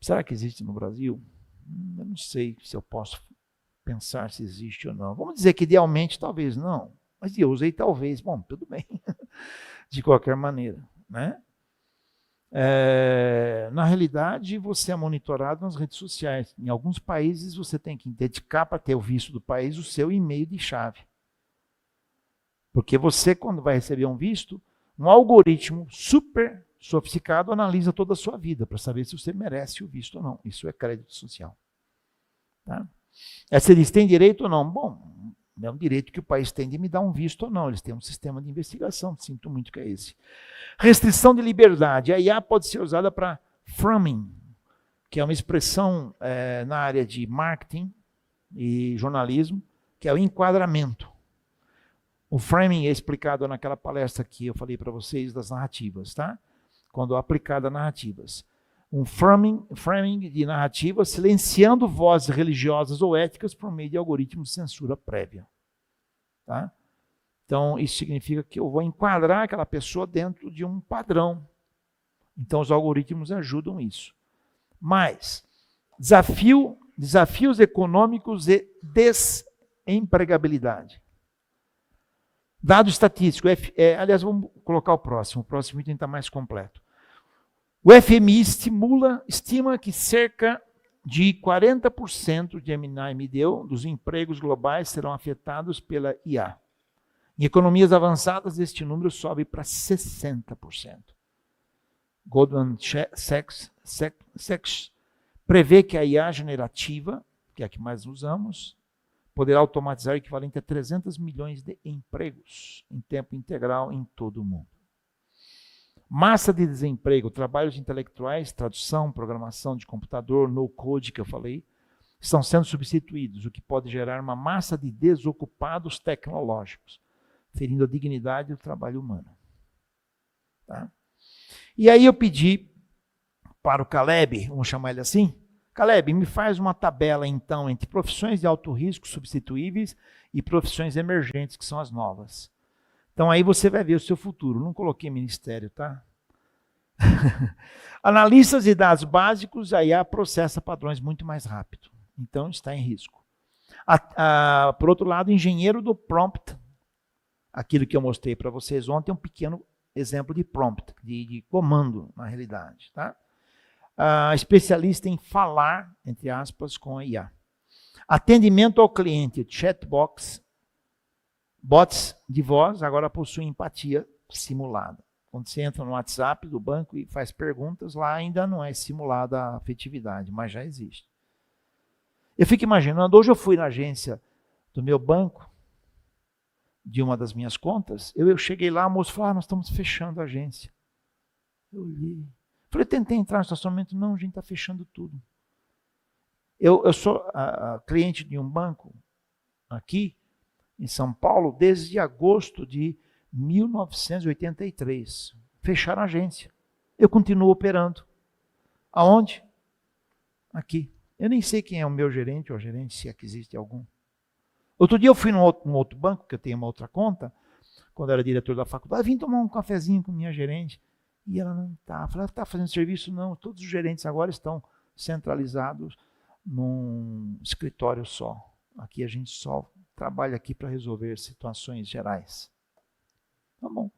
Será que existe no Brasil? Eu não sei se eu posso pensar se existe ou não. Vamos dizer que idealmente talvez não, mas eu usei talvez. Bom, tudo bem, de qualquer maneira, né? Na realidade, você é monitorado nas redes sociais. Em alguns países, você tem que dedicar para ter o visto do país o seu e-mail de chave. Porque você, quando vai receber um visto, um algoritmo super sofisticado analisa toda a sua vida para saber se você merece o visto ou não. Isso é crédito social. Tá? Você diz, tem direito ou não? Bom, é um direito que o país tem de me dar um visto ou não. Eles têm um sistema de investigação, sinto muito que é esse. Restrição de liberdade. A IA pode ser usada para framing, que é uma expressão na área de marketing e jornalismo, que é o enquadramento. O framing é explicado naquela palestra que eu falei para vocês das narrativas, tá? Quando aplicada a narrativas. um framing de narrativa, silenciando vozes religiosas ou éticas por meio de algoritmos de censura prévia. Tá? Então, isso significa que eu vou enquadrar aquela pessoa dentro de um padrão. Então, os algoritmos ajudam isso. Mas, desafios econômicos e desempregabilidade. Dado estatístico, aliás, vamos colocar o próximo item está mais completo. O FMI estima que cerca de 40% de M&A me deu dos empregos globais serão afetados pela IA. Em economias avançadas, este número sobe para 60%. Goldman Sachs prevê que a IA generativa, que é a que mais usamos, poderá automatizar o equivalente a 300 milhões de empregos em tempo integral em todo o mundo. Massa de desemprego, trabalhos intelectuais, tradução, programação de computador, no-code que eu falei, estão sendo substituídos, o que pode gerar uma massa de desocupados tecnológicos, ferindo a dignidade do trabalho humano. Tá? E aí eu pedi para o Caleb, vamos chamar ele assim, Caleb, me faz uma tabela então entre profissões de alto risco substituíveis e profissões emergentes, que são as novas. Então aí você vai ver o seu futuro. Não coloquei ministério, tá? Analistas de dados básicos, a IA processa padrões muito mais rápido. Então está em risco. Por outro lado, engenheiro do prompt, aquilo que eu mostrei para vocês ontem, é um pequeno exemplo de prompt, de comando, na realidade. Tá? Especialista em falar, entre aspas, com a IA. Atendimento ao cliente, chatbots de voz agora possuem empatia simulada. Quando você entra no WhatsApp do banco e faz perguntas, lá ainda não é simulada a afetividade, mas já existe. Eu fico imaginando, hoje eu fui na agência do meu banco, de uma das minhas contas, eu cheguei lá, a moça falou, nós estamos fechando a agência. Eu olhei. Falei, tentei entrar no estacionamento, não, a gente está fechando tudo. Eu sou cliente de um banco aqui, em São Paulo, desde agosto de 1983. Fecharam a agência. Eu continuo operando. Aonde? Aqui. Eu nem sei quem é o meu gerente ou gerente, se é que existe algum. Outro dia eu fui num outro banco, que eu tenho uma outra conta, quando eu era diretor da faculdade, vim tomar um cafezinho com minha gerente, e ela não está. Falei, está fazendo serviço? Não, todos os gerentes agora estão centralizados num escritório só. Aqui a gente só trabalha aqui para resolver situações gerais. Tá bom.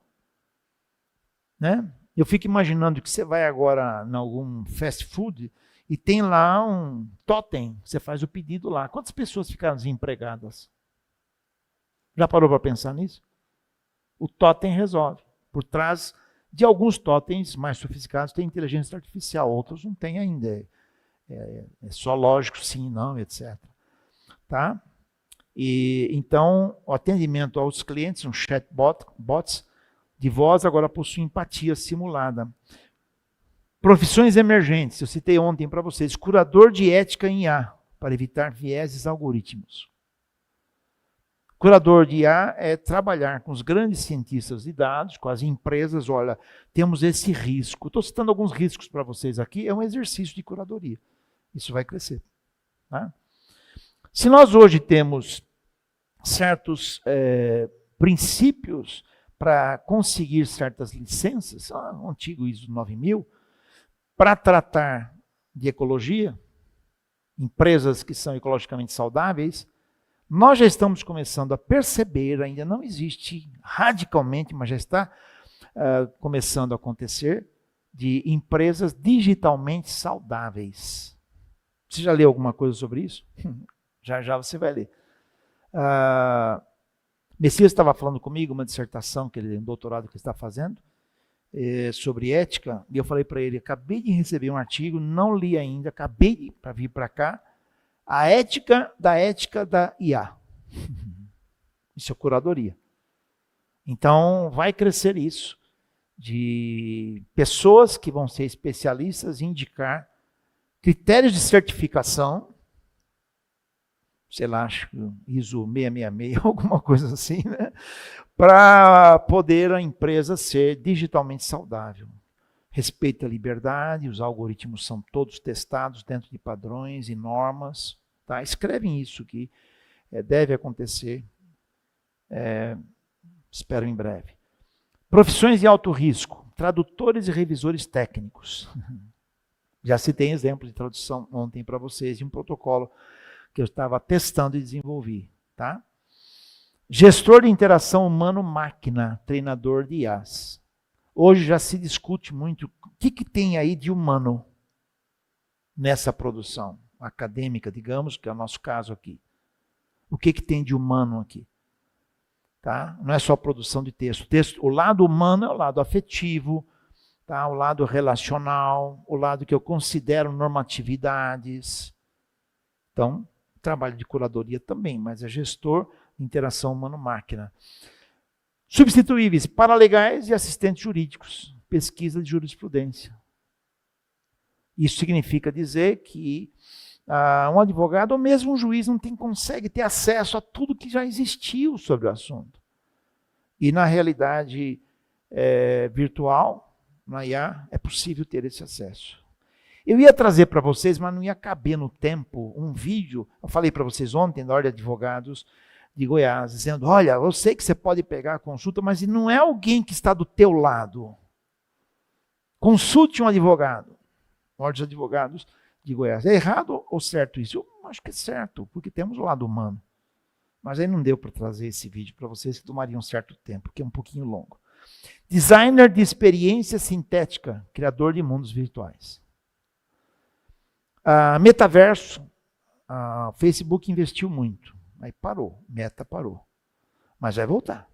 Né? Eu fico imaginando que você vai agora em algum fast food e tem lá um totem, você faz o pedido lá. Quantas pessoas ficaram desempregadas? Já parou para pensar nisso? O totem resolve. Por trás de alguns totens mais sofisticados tem inteligência artificial, outros não tem ainda. É só lógico, sim, não, etc. Tá? E, então, o atendimento aos clientes, um chatbots de voz, agora possui empatia simulada. Profissões emergentes, eu citei ontem para vocês, curador de ética em IA, para evitar vieses algoritmos. Curador de IA é trabalhar com os grandes cientistas de dados, com as empresas, olha, temos esse risco. Estou citando alguns riscos para vocês aqui, é um exercício de curadoria. Isso vai crescer. Tá? Se nós hoje temos certos princípios para conseguir certas licenças, o antigo ISO 9000, para tratar de ecologia, empresas que são ecologicamente saudáveis, nós já estamos começando a perceber, ainda não existe radicalmente, mas já está começando a acontecer, de empresas digitalmente saudáveis. Você já leu alguma coisa sobre isso? Já você vai ler. Messias estava falando comigo, uma dissertação, um doutorado que ele está fazendo, sobre ética, e eu falei para ele, acabei de receber um artigo, não li ainda, acabei para vir para cá, a ética da IA. Isso é curadoria. Então, vai crescer isso, de pessoas que vão ser especialistas em indicar critérios de certificação, sei lá, acho que ISO 666, alguma coisa assim, né? Para poder a empresa ser digitalmente saudável. respeita a liberdade, os algoritmos são todos testados dentro de padrões e normas. Tá? Escrevem isso que deve acontecer, espero em breve. Profissões de alto risco, tradutores e revisores técnicos. Já citei exemplos de tradução ontem para vocês de um protocolo que eu estava testando e desenvolvi. Tá? Gestor de interação humano-máquina, treinador de IAs. Hoje já se discute muito o que tem aí de humano nessa produção acadêmica, digamos, que é o nosso caso aqui. O que tem de humano aqui? Tá? Não é só produção de texto. O lado humano é o lado afetivo, tá? O lado relacional, o lado que eu considero normatividades. Então, trabalho de curadoria também, mas é gestor de interação humano-máquina. Substituíveis, paralegais e assistentes jurídicos, pesquisa de jurisprudência. Isso significa dizer que um advogado ou mesmo um juiz não consegue ter acesso a tudo que já existiu sobre o assunto. E na realidade virtual, na IA, é possível ter esse acesso. Eu ia trazer para vocês, mas não ia caber no tempo, um vídeo, eu falei para vocês ontem, da Ordem de Advogados de Goiás, dizendo, olha, eu sei que você pode pegar a consulta, mas não é alguém que está do teu lado. Consulte um advogado. Ordem de Advogados de Goiás. É errado ou certo isso? Eu acho que é certo, porque temos o lado humano. Mas aí não deu para trazer esse vídeo para vocês, que tomaria um certo tempo, que é um pouquinho longo. Designer de experiência sintética, criador de mundos virtuais. Metaverso, Facebook investiu muito, aí parou, Meta parou, mas vai voltar.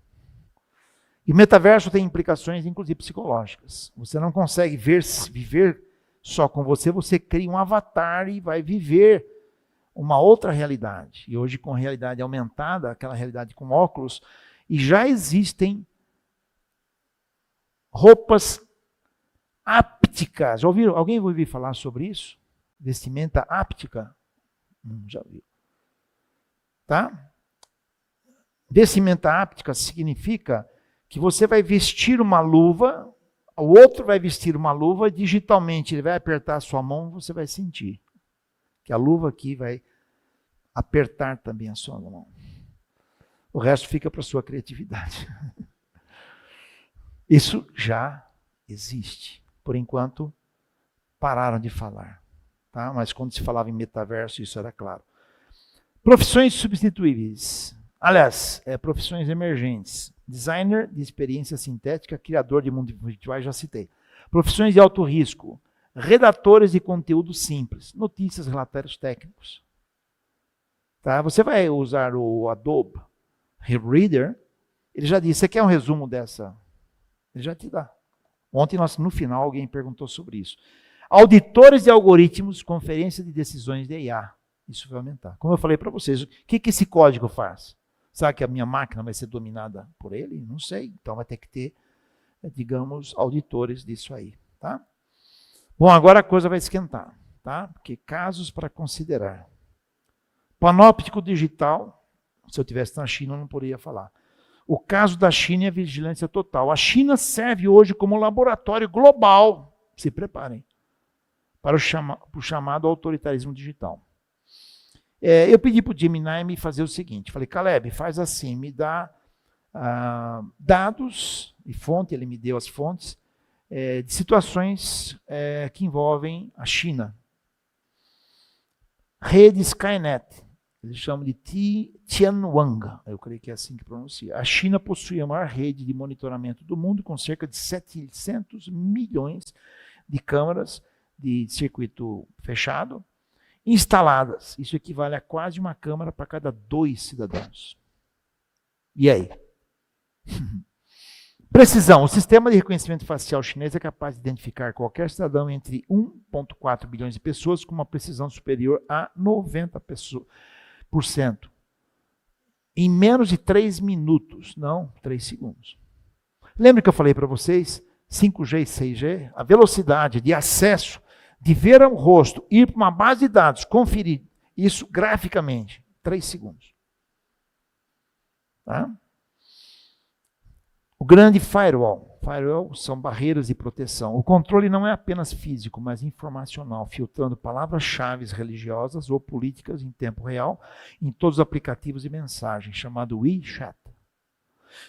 E o metaverso tem implicações, inclusive psicológicas. Você não consegue viver só com você, você cria um avatar e vai viver uma outra realidade. E hoje, com realidade aumentada, aquela realidade com óculos, e já existem roupas ápticas. Já ouviram? Alguém ouviu falar sobre isso? Vestimenta áptica? Já viu. Tá? Vestimenta áptica significa que você vai vestir uma luva, o outro vai vestir uma luva, digitalmente ele vai apertar a sua mão, você vai sentir. Que a luva aqui vai apertar também a sua mão. O resto fica para a sua criatividade. Isso já existe. Por enquanto, pararam de falar. Tá? Mas quando se falava em metaverso, isso era claro. Profissões substituíveis. Aliás, profissões emergentes. Designer de experiência sintética, criador de mundos virtuais, já citei. Profissões de alto risco. Redatores de conteúdo simples. Notícias, relatórios técnicos. Tá? Você vai usar o Adobe Reader, ele já disse, você quer um resumo dessa? Ele já te dá. Ontem, no final, alguém perguntou sobre isso. Auditores de algoritmos, conferência de decisões de IA. Isso vai aumentar. Como eu falei para vocês, o que esse código faz? Sabe que a minha máquina vai ser dominada por ele? Não sei. Então vai ter que ter, digamos, auditores disso aí. Tá? Bom, agora a coisa vai esquentar. Tá? Porque casos para considerar. Panóptico digital, se eu estivesse na China, eu não poderia falar. O caso da China é vigilância total. A China serve hoje como laboratório global, se preparem, para o chamado autoritarismo digital. Eu pedi para o Gemini me fazer o seguinte, falei, Caleb, faz assim, me dá dados e fonte, ele me deu as fontes, de situações que envolvem a China. Rede Skynet. Eles chamam de Tianwang, eu creio que é assim que pronuncia. A China possui a maior rede de monitoramento do mundo, com cerca de 700 milhões de câmeras de circuito fechado instaladas. Isso equivale a quase uma câmera para cada 2 cidadãos. E aí? Precisão. O sistema de reconhecimento facial chinês é capaz de identificar qualquer cidadão entre 1,4 bilhões de pessoas com uma precisão superior a 90%. Em menos de 3 minutos, não 3 segundos. Lembra que eu falei para vocês, 5G e 6G, a velocidade de acesso, de ver o rosto, ir para uma base de dados, conferir isso graficamente, 3 segundos. Tá? O grande firewall. Firewall são barreiras de proteção. O controle não é apenas físico, mas informacional, filtrando palavras-chave religiosas ou políticas em tempo real em todos os aplicativos de mensagem, chamado WeChat.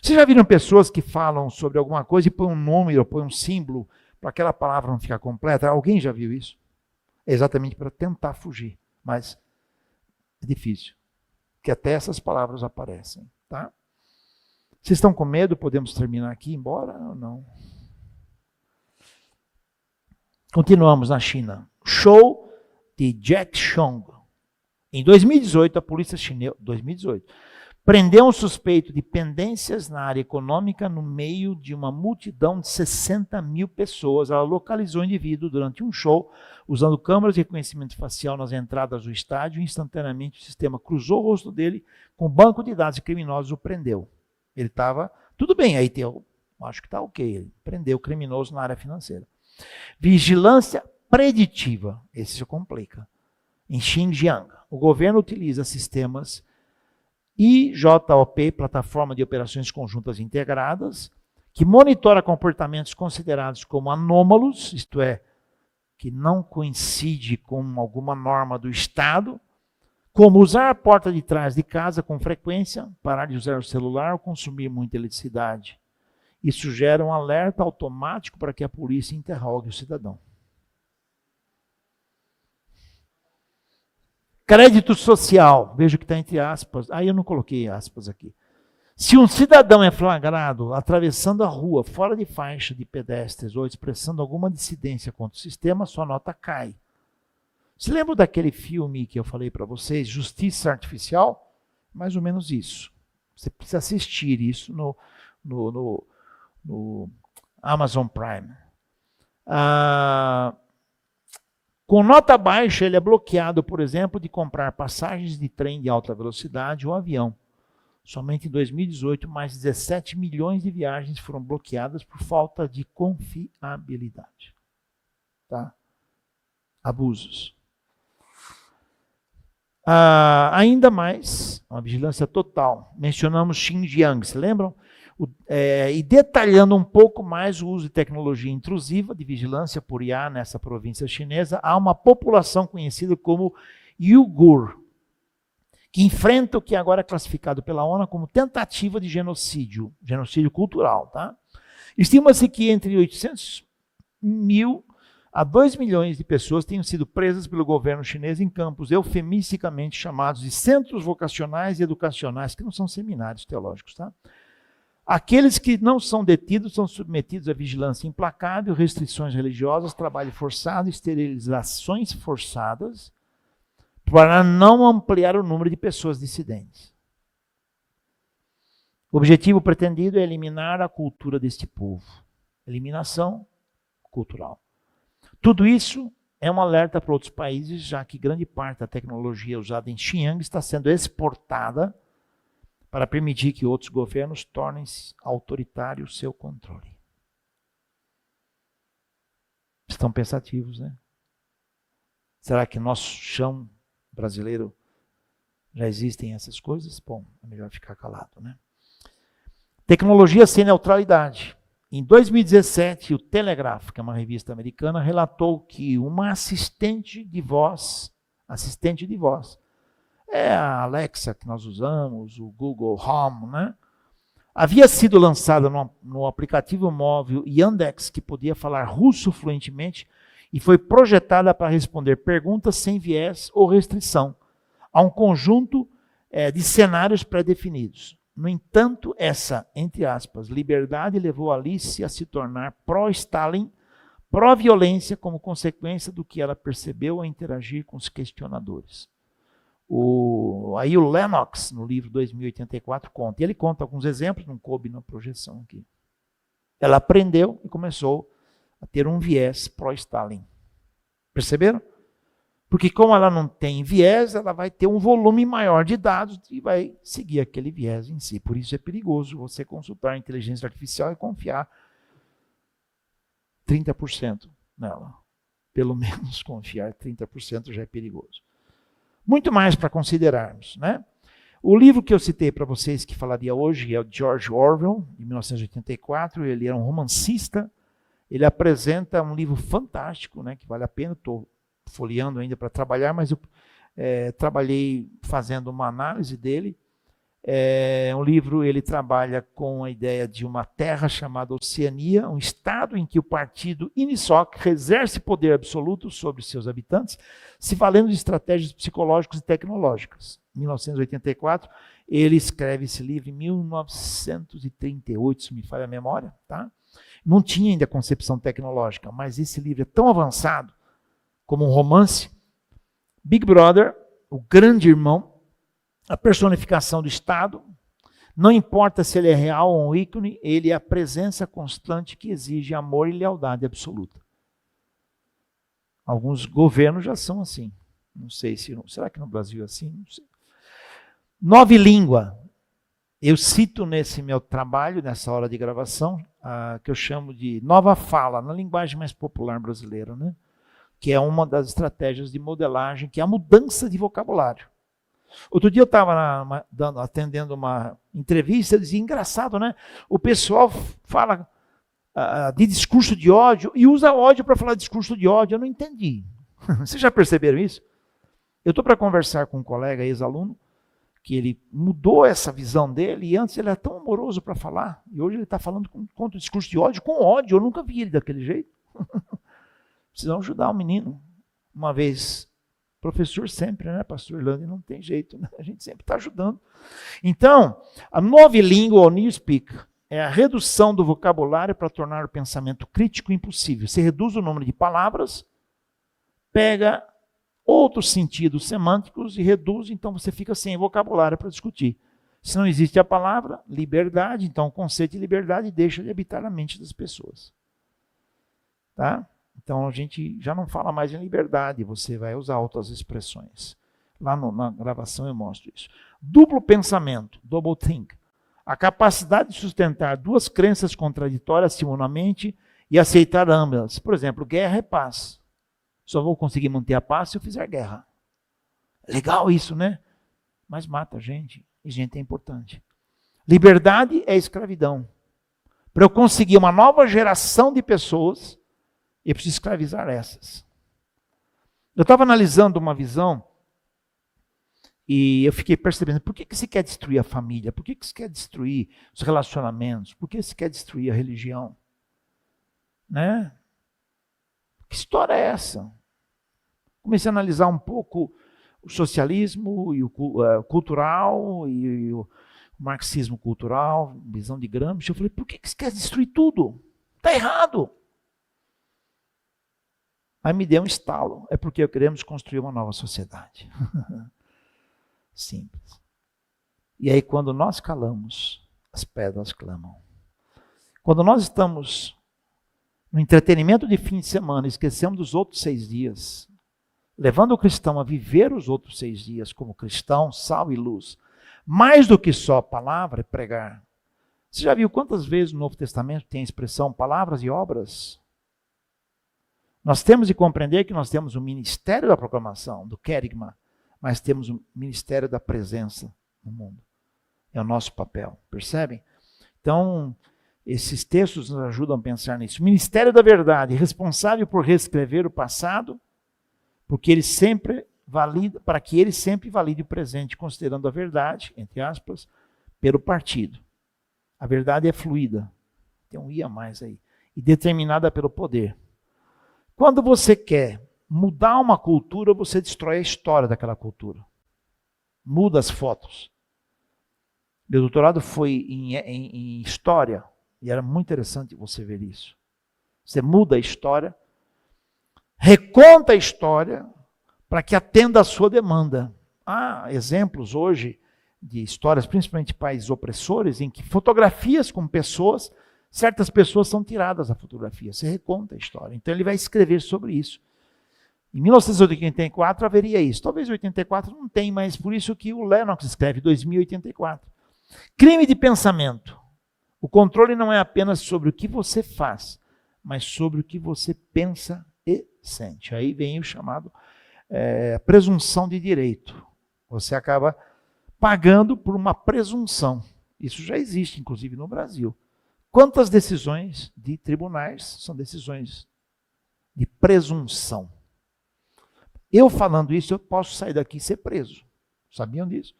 Vocês já viram pessoas que falam sobre alguma coisa e põem um número, põem um símbolo para aquela palavra não ficar completa? Alguém já viu isso? É exatamente para tentar fugir, mas é difícil, porque até essas palavras aparecem, tá? Vocês estão com medo? Podemos terminar aqui, embora ou não? Continuamos na China. Show de Jack Chong. Em 2018, a polícia chinesa prendeu um suspeito de pendências na área econômica no meio de uma multidão de 60 mil pessoas. Ela localizou o indivíduo durante um show, usando câmeras de reconhecimento facial nas entradas do estádio, e instantaneamente o sistema cruzou o rosto dele com o banco de dados de criminosos e o prendeu. Ele estava, tudo bem, aí acho que está ok, ele prendeu o criminoso na área financeira. Vigilância preditiva, esse se complica. Em Xinjiang, o governo utiliza sistemas IJOP, Plataforma de Operações Conjuntas Integradas, que monitora comportamentos considerados como anômalos, isto é, que não coincide com alguma norma do Estado, como usar a porta de trás de casa com frequência, parar de usar o celular ou consumir muita eletricidade. Isso gera um alerta automático para que a polícia interrogue o cidadão. Crédito social, vejo que está entre aspas, aí eu não coloquei aspas aqui. Se um cidadão é flagrado atravessando a rua fora de faixa de pedestres ou expressando alguma dissidência contra o sistema, sua nota cai. Se lembra daquele filme que eu falei para vocês, Justiça Artificial? Mais ou menos isso. Você precisa assistir isso no Amazon Prime. Com nota baixa, ele é bloqueado, por exemplo, de comprar passagens de trem de alta velocidade ou avião. Somente em 2018, mais de 17 milhões de viagens foram bloqueadas por falta de confiabilidade. Tá? Abusos. Ainda mais, uma vigilância total. Mencionamos Xinjiang, se lembram? E detalhando um pouco mais o uso de tecnologia intrusiva de vigilância por IA nessa província chinesa, há uma população conhecida como Uighur, que enfrenta o que agora é classificado pela ONU como tentativa de genocídio cultural. Tá? Estima-se que entre 800 mil a 2 milhões de pessoas tenham sido presas pelo governo chinês em campos eufemisticamente chamados de centros vocacionais e educacionais, que não são seminários teológicos. Tá? Aqueles que não são detidos são submetidos a vigilância implacável, restrições religiosas, trabalho forçado, esterilizações forçadas, para não ampliar o número de pessoas dissidentes. O objetivo pretendido é eliminar a cultura deste povo. Eliminação cultural. Tudo isso é um alerta para outros países, já que grande parte da tecnologia usada em Xinjiang está sendo exportada para permitir que outros governos tornem-se autoritário o seu controle. Estão pensativos, né? Será que no nosso chão brasileiro já existem essas coisas? Bom, é melhor ficar calado, né? Tecnologia sem neutralidade. Em 2017, o Telegraph, que é uma revista americana, relatou que uma assistente de voz, é a Alexa que nós usamos, o Google Home, né? Havia sido lançada no aplicativo móvel Yandex, que podia falar russo fluentemente, e foi projetada para responder perguntas sem viés ou restrição, a um conjunto de cenários pré-definidos. No entanto, essa, entre aspas, liberdade levou Alice a se tornar pró-Stalin, pró-violência, como consequência do que ela percebeu ao interagir com os questionadores. Aí o Lennox, no livro 2084, conta. E ele conta alguns exemplos, não coube na projeção aqui. Ela aprendeu e começou a ter um viés pró-Stalin. Perceberam? Porque como ela não tem viés, ela vai ter um volume maior de dados e vai seguir aquele viés em si. Por isso é perigoso você consultar a inteligência artificial e confiar 30% nela. Pelo menos confiar 30% já é perigoso. Muito mais para considerarmos, né? O livro que eu citei para vocês, que falaria hoje, é o George Orwell, de 1984. Ele era um romancista. Ele apresenta um livro fantástico, né, que vale a pena. Estou folheando ainda para trabalhar, mas eu trabalhei fazendo uma análise dele. Um livro, ele trabalha com a ideia de uma terra chamada Oceania, um estado em que o partido INISOC exerce poder absoluto sobre seus habitantes, se valendo de estratégias psicológicas e tecnológicas. Em 1984, ele escreve esse livro em 1938, se me falha a memória, tá? Não tinha ainda concepção tecnológica, mas esse livro é tão avançado como um romance. Big Brother, o grande irmão, a personificação do Estado, não importa se ele é real ou um ícone, ele é a presença constante que exige amor e lealdade absoluta. Alguns governos já são assim. Não sei se... Será que no Brasil é assim? Não sei. Nove língua. Eu cito nesse meu trabalho, nessa hora de gravação, que eu chamo de nova fala, na linguagem mais popular brasileira, né? Que é uma das estratégias de modelagem, que é a mudança de vocabulário. Outro dia eu estava atendendo uma entrevista, eu dizia, engraçado, né? O pessoal fala de discurso de ódio e usa ódio para falar de discurso de ódio. Eu não entendi. Vocês já perceberam isso? Eu estou para conversar com um colega, ex-aluno, que ele mudou essa visão dele, e antes ele era tão amoroso para falar, e hoje ele está falando contra o discurso de ódio, com ódio. Eu nunca vi ele daquele jeito. Precisamos ajudar o menino. Uma vez... Professor sempre, né, pastor Irlande? Não tem jeito, né? A gente sempre está ajudando. Então, a nova língua, ou New Speak, é a redução do vocabulário para tornar o pensamento crítico impossível. Você reduz o número de palavras, pega outros sentidos semânticos e reduz, então você fica sem vocabulário para discutir. Se não existe a palavra liberdade, então o conceito de liberdade deixa de habitar a mente das pessoas. Tá? Então a gente já não fala mais em liberdade, você vai usar outras expressões. Lá na gravação eu mostro isso. Duplo pensamento, double think. A capacidade de sustentar duas crenças contraditórias simultaneamente e aceitar ambas. Por exemplo, guerra é paz. Só vou conseguir manter a paz se eu fizer guerra. Legal isso, né? Mas mata a gente, e gente é importante. Liberdade é escravidão. Para eu conseguir uma nova geração de pessoas, eu preciso escravizar essas. Eu estava analisando uma visão e eu fiquei percebendo, por que se quer destruir a família? Por que se quer destruir os relacionamentos? Por que se quer destruir a religião? Né? Que história é essa? Comecei a analisar um pouco o socialismo e o cultural e o marxismo cultural, visão de Gramsci. Eu falei, por que se quer destruir tudo? Está errado. Aí me deu um estalo. É porque queremos construir uma nova sociedade. Simples. E aí quando nós calamos, as pedras clamam. Quando nós estamos no entretenimento de fim de semana, esquecemos dos outros 6 dias, levando o cristão a viver os outros 6 dias como cristão, sal e luz, mais do que só palavra e pregar. Você já viu quantas vezes no Novo Testamento tem a expressão palavras e obras? Nós temos de compreender que nós temos o ministério da proclamação, do querigma, mas temos o ministério da presença no mundo. É o nosso papel, percebem? Então, esses textos nos ajudam a pensar nisso. O ministério da verdade, responsável por reescrever o passado, porque ele sempre valida, para que ele sempre valide o presente, considerando a verdade, entre aspas, pelo partido. A verdade é fluida, tem um i a mais aí, e determinada pelo poder. Quando você quer mudar uma cultura, você destrói a história daquela cultura. Muda as fotos. Meu doutorado foi em história, e era muito interessante você ver isso. Você muda a história, reconta a história, para que atenda à sua demanda. Há exemplos hoje de histórias, principalmente de países opressores, em que fotografias com pessoas, certas pessoas são tiradas da fotografia. Você reconta a história. Então ele vai escrever sobre isso. Em 1984 haveria isso. Talvez em 84 não tem, mas por isso que o Lennox escreve 2084. Crime de pensamento. O controle não é apenas sobre o que você faz, mas sobre o que você pensa e sente. Aí vem o chamado presunção de direito. Você acaba pagando por uma presunção. Isso já existe, inclusive, no Brasil. Quantas decisões de tribunais são decisões de presunção? Eu falando isso, eu posso sair daqui e ser preso. Sabiam disso?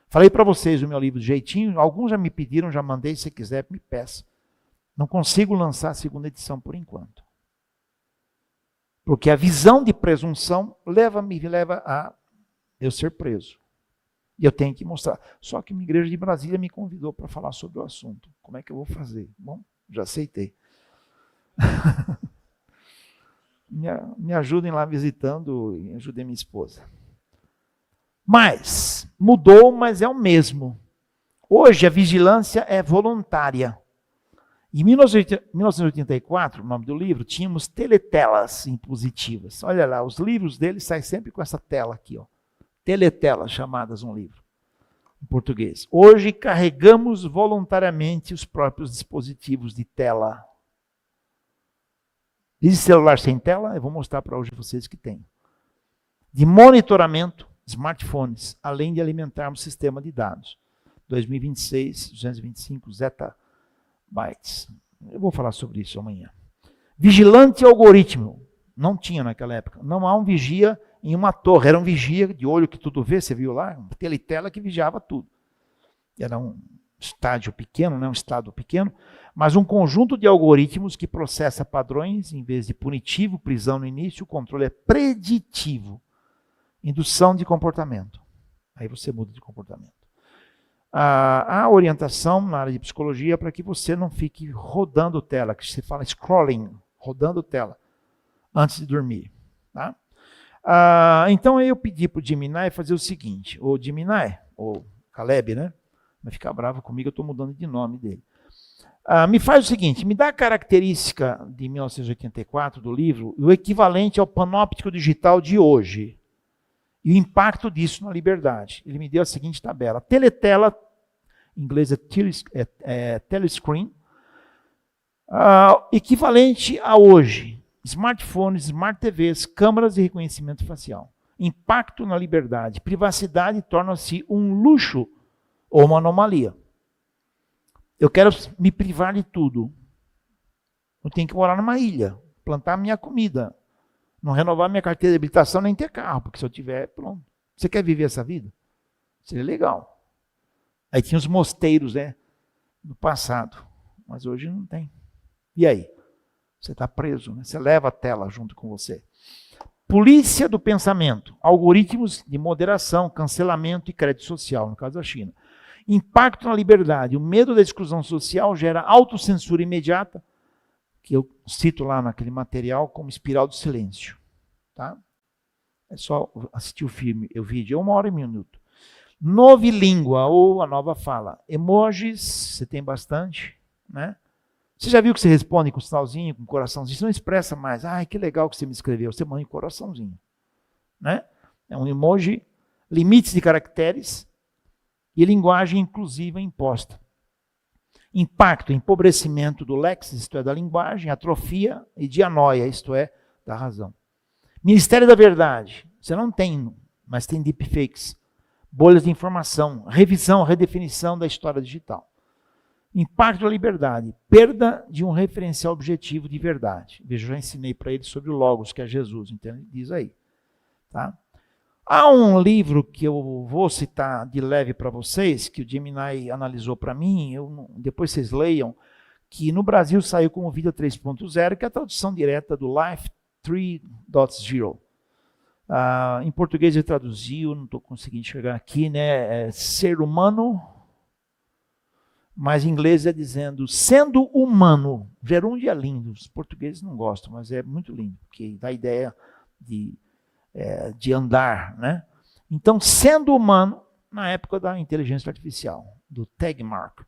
Falei para vocês o meu livro de jeitinho, alguns já me pediram, já mandei, se quiser, me peça. Não consigo lançar a segunda edição por enquanto. Porque a visão de presunção me leva a eu ser preso. E eu tenho que mostrar. Só que uma igreja de Brasília me convidou para falar sobre o assunto. Como é que eu vou fazer? Bom, já aceitei. Me ajudem lá visitando e ajudem minha esposa. Mas, mudou, mas é o mesmo. Hoje a vigilância é voluntária. Em 1984, o nome do livro, tínhamos teletelas impositivas. Olha lá, os livros deles saem sempre com essa tela aqui, ó. Teletelas chamadas um livro, em português. Hoje carregamos voluntariamente os próprios dispositivos de tela. Existe celular sem tela? Eu vou mostrar para hoje vocês que tem. De monitoramento, smartphones, além de alimentarmos o sistema de dados. 2026, 225 zettabytes. Eu vou falar sobre isso amanhã. Vigilante algoritmo. Não tinha naquela época. Não há um vigia em uma torre. Era um vigia de olho que tudo vê, você viu lá? Uma teletela que vigiava tudo. Era um estádio pequeno, né? Um estado pequeno, mas um conjunto de algoritmos que processa padrões, em vez de punitivo, prisão no início, o controle é preditivo. Indução de comportamento. Aí você muda de comportamento. A orientação na área de psicologia é para que você não fique rodando tela, que se fala scrolling, rodando tela, antes de dormir. Tá? Então eu pedi para o Gemini fazer o seguinte, o Gemini, ou Caleb, né? Vai ficar bravo comigo, eu estou mudando de nome dele. Me faz o seguinte, me dá a característica de 1984 do livro, o equivalente ao panóptico digital de hoje. E o impacto disso na liberdade. Ele me deu a seguinte tabela. Teletela, em inglês é telescreen, equivalente a hoje. Smartphones, smart TVs, câmeras de reconhecimento facial. Impacto na liberdade. Privacidade torna-se um luxo ou uma anomalia. Eu quero me privar de tudo. Eu tenho que morar numa ilha, plantar minha comida. Não renovar minha carteira de habilitação nem ter carro, porque se eu tiver, pronto. Você quer viver essa vida? Seria legal. Aí tinha os mosteiros, né? No passado. Mas hoje não tem. E aí? Você está preso, né? Você leva a tela junto com você. Polícia do pensamento. Algoritmos de moderação, cancelamento e crédito social, no caso da China. Impacto na liberdade. O medo da exclusão social gera autocensura imediata, que eu cito lá naquele material como espiral do silêncio. Tá? É só assistir o vídeo, é 1 hora e 1 minuto. Novilíngua, ou a nova fala. Emojis, você tem bastante, né? Você já viu que você responde com sinalzinho, com coraçãozinho? Você não expressa mais. Ai, que legal que você me escreveu. Você manda em coraçãozinho. Né? É um emoji, limites de caracteres e linguagem inclusiva imposta. Impacto, empobrecimento do léxico, isto é, da linguagem, atrofia e dianoia, isto é, da razão. Ministério da Verdade, você não tem, mas tem deepfakes, bolhas de informação, revisão, redefinição da história digital. Impacto da liberdade, perda de um referencial objetivo de verdade. Veja, eu já ensinei para ele sobre o Logos, que é Jesus, então ele diz aí. Tá? Há um livro que eu vou citar de leve para vocês, que o Gemini analisou para mim, depois vocês leiam, que no Brasil saiu como Vida 3.0, que é a tradução direta do Life 3.0. Em português ele traduziu, não estou conseguindo enxergar aqui, né? Ser humano, mas em inglês é dizendo sendo humano. Gerúndio é lindo, os portugueses não gostam, mas é muito lindo, porque dá a ideia de andar, né? Então, sendo humano, na época da inteligência artificial, do Tegmark.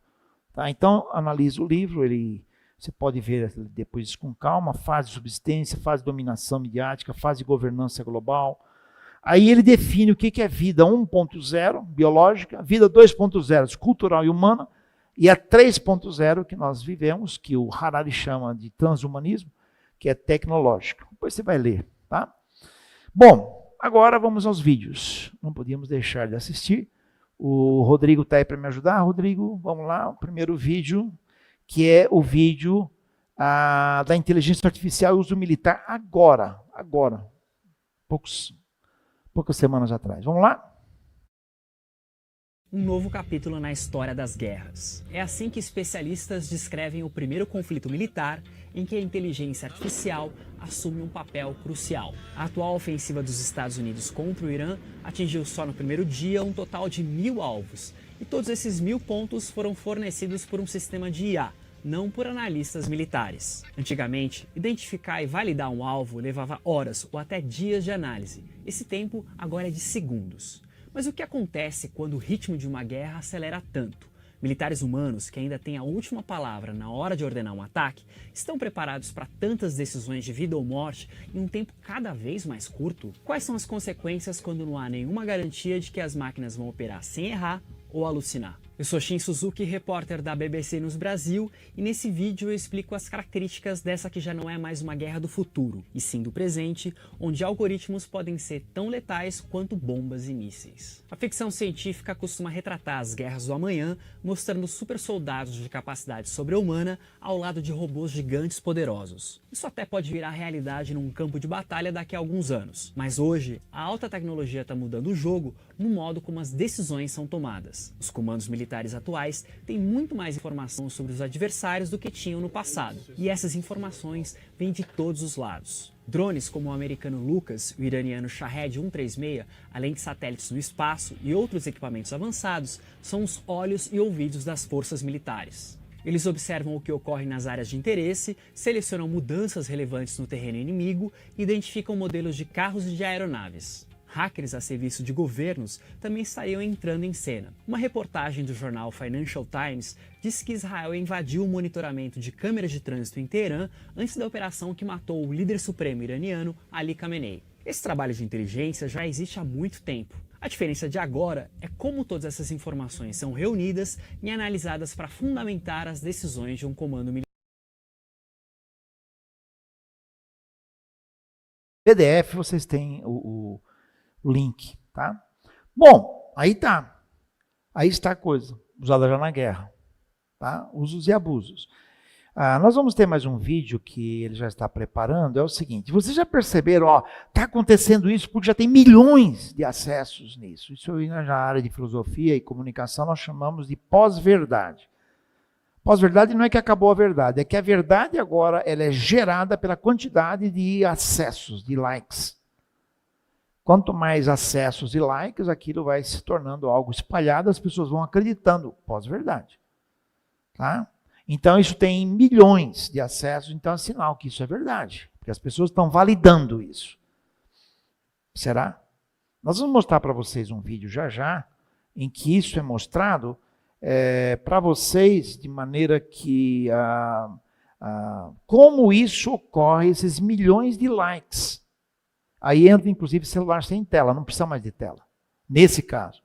Tá? Então, analisa o livro, você pode ver depois com calma, fase de subsistência, fase de dominação midiática, fase de governança global. Aí ele define o que é vida 1.0, biológica, vida 2.0, cultural e humana, e a 3.0 que nós vivemos, que o Harari chama de transhumanismo, que é tecnológico. Depois você vai ler, tá? Bom, agora vamos aos vídeos. Não podíamos deixar de assistir O Rodrigo está aí para me ajudar. Rodrigo, vamos lá, o primeiro vídeo, que é o vídeo da inteligência artificial e uso militar agora, poucas semanas atrás. Vamos lá? Um novo capítulo na história das guerras. É assim que especialistas descrevem o primeiro conflito militar em que a inteligência artificial assume um papel crucial. A atual ofensiva dos Estados Unidos contra o Irã atingiu só no primeiro dia um total de 1.000 alvos. E todos esses 1.000 pontos foram fornecidos por um sistema de IA, não por analistas militares. Antigamente, identificar e validar um alvo levava horas ou até dias de análise. Esse tempo agora é de segundos. Mas o que acontece quando o ritmo de uma guerra acelera tanto? Militares humanos, que ainda têm a última palavra na hora de ordenar um ataque, estão preparados para tantas decisões de vida ou morte em um tempo cada vez mais curto? Quais são as consequências quando não há nenhuma garantia de que as máquinas vão operar sem errar ou alucinar? Eu sou Shin Suzuki, repórter da BBC News Brasil, e nesse vídeo eu explico as características dessa que já não é mais uma guerra do futuro, e sim do presente, onde algoritmos podem ser tão letais quanto bombas e mísseis. A ficção científica costuma retratar as guerras do amanhã, mostrando super soldados de capacidade sobre-humana ao lado de robôs gigantes poderosos. Isso até pode virar realidade num campo de batalha daqui a alguns anos, mas hoje a alta tecnologia está mudando o jogo no modo como as decisões são tomadas. Os comandos militares atuais têm muito mais informação sobre os adversários do que tinham no passado, e essas informações vêm de todos os lados. Drones como o americano Lucas, o iraniano Shahed 136, além de satélites no espaço e outros equipamentos avançados, são os olhos e ouvidos das forças militares. Eles observam o que ocorre nas áreas de interesse, selecionam mudanças relevantes no terreno inimigo e identificam modelos de carros e de aeronaves. Hackers a serviço de governos também estariam entrando em cena. Uma reportagem do jornal Financial Times diz que Israel invadiu o monitoramento de câmeras de trânsito em Teherã antes da operação que matou o líder supremo iraniano Ali Khamenei. Esse trabalho de inteligência já existe há muito tempo. A diferença de agora é como todas essas informações são reunidas e analisadas para fundamentar as decisões de um comando militar. PDF, vocês têm o link, tá? Bom, aí tá. Aí está a coisa, usada já na guerra, tá? Usos e abusos. Nós vamos ter mais um vídeo que ele já está preparando, é o seguinte, vocês já perceberam, ó, tá acontecendo isso porque já tem milhões de acessos nisso. Isso aí na área de filosofia e comunicação nós chamamos de pós-verdade. Pós-verdade não é que acabou a verdade, é que a verdade agora ela é gerada pela quantidade de acessos, de likes. Quanto mais acessos e likes, aquilo vai se tornando algo espalhado, as pessoas vão acreditando, pós-verdade. Tá? Então isso tem milhões de acessos, então é sinal que isso é verdade, porque as pessoas estão validando isso. Será? Nós vamos mostrar para vocês um vídeo já, em que isso é mostrado para vocês, de maneira que como isso ocorre, esses milhões de likes. Aí entra, inclusive, celular sem tela, não precisa mais de tela. Nesse caso.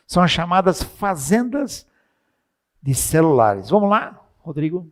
São as chamadas fazendas de celulares. Vamos lá, Rodrigo?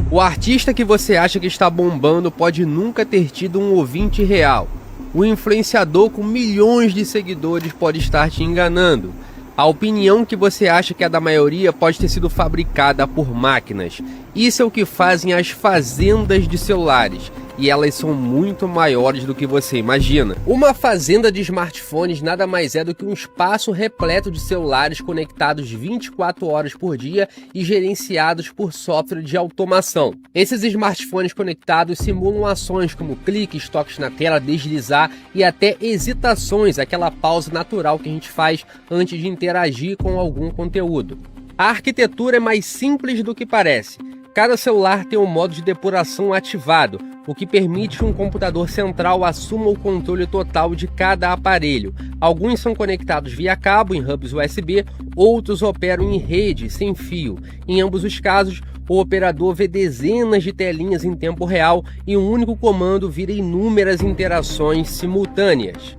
O artista que você acha que está bombando pode nunca ter tido um ouvinte real. O influenciador com milhões de seguidores pode estar te enganando. A opinião que você acha que é da maioria pode ter sido fabricada por máquinas. Isso é o que fazem as fazendas de celulares. E elas são muito maiores do que você imagina. Uma fazenda de smartphones nada mais é do que um espaço repleto de celulares conectados 24 horas por dia e gerenciados por software de automação. Esses smartphones conectados simulam ações como cliques, toques na tela, deslizar e até hesitações, aquela pausa natural que a gente faz antes de interagir com algum conteúdo. A arquitetura é mais simples do que parece. Cada celular tem um modo de depuração ativado, o que permite que um computador central assuma o controle total de cada aparelho. Alguns são conectados via cabo em hubs USB, outros operam em rede, sem fio. Em ambos os casos, o operador vê dezenas de telinhas em tempo real e um único comando vira inúmeras interações simultâneas.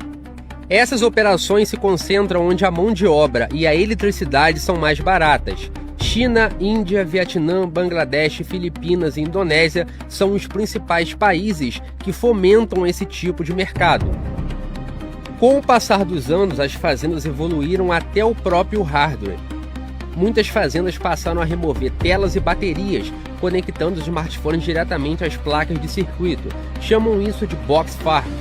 Essas operações se concentram onde a mão de obra e a eletricidade são mais baratas. China, Índia, Vietnã, Bangladesh, Filipinas e Indonésia são os principais países que fomentam esse tipo de mercado. Com o passar dos anos, as fazendas evoluíram até o próprio hardware. Muitas fazendas passaram a remover telas e baterias, conectando os smartphones diretamente às placas de circuito. Chamam isso de box farm.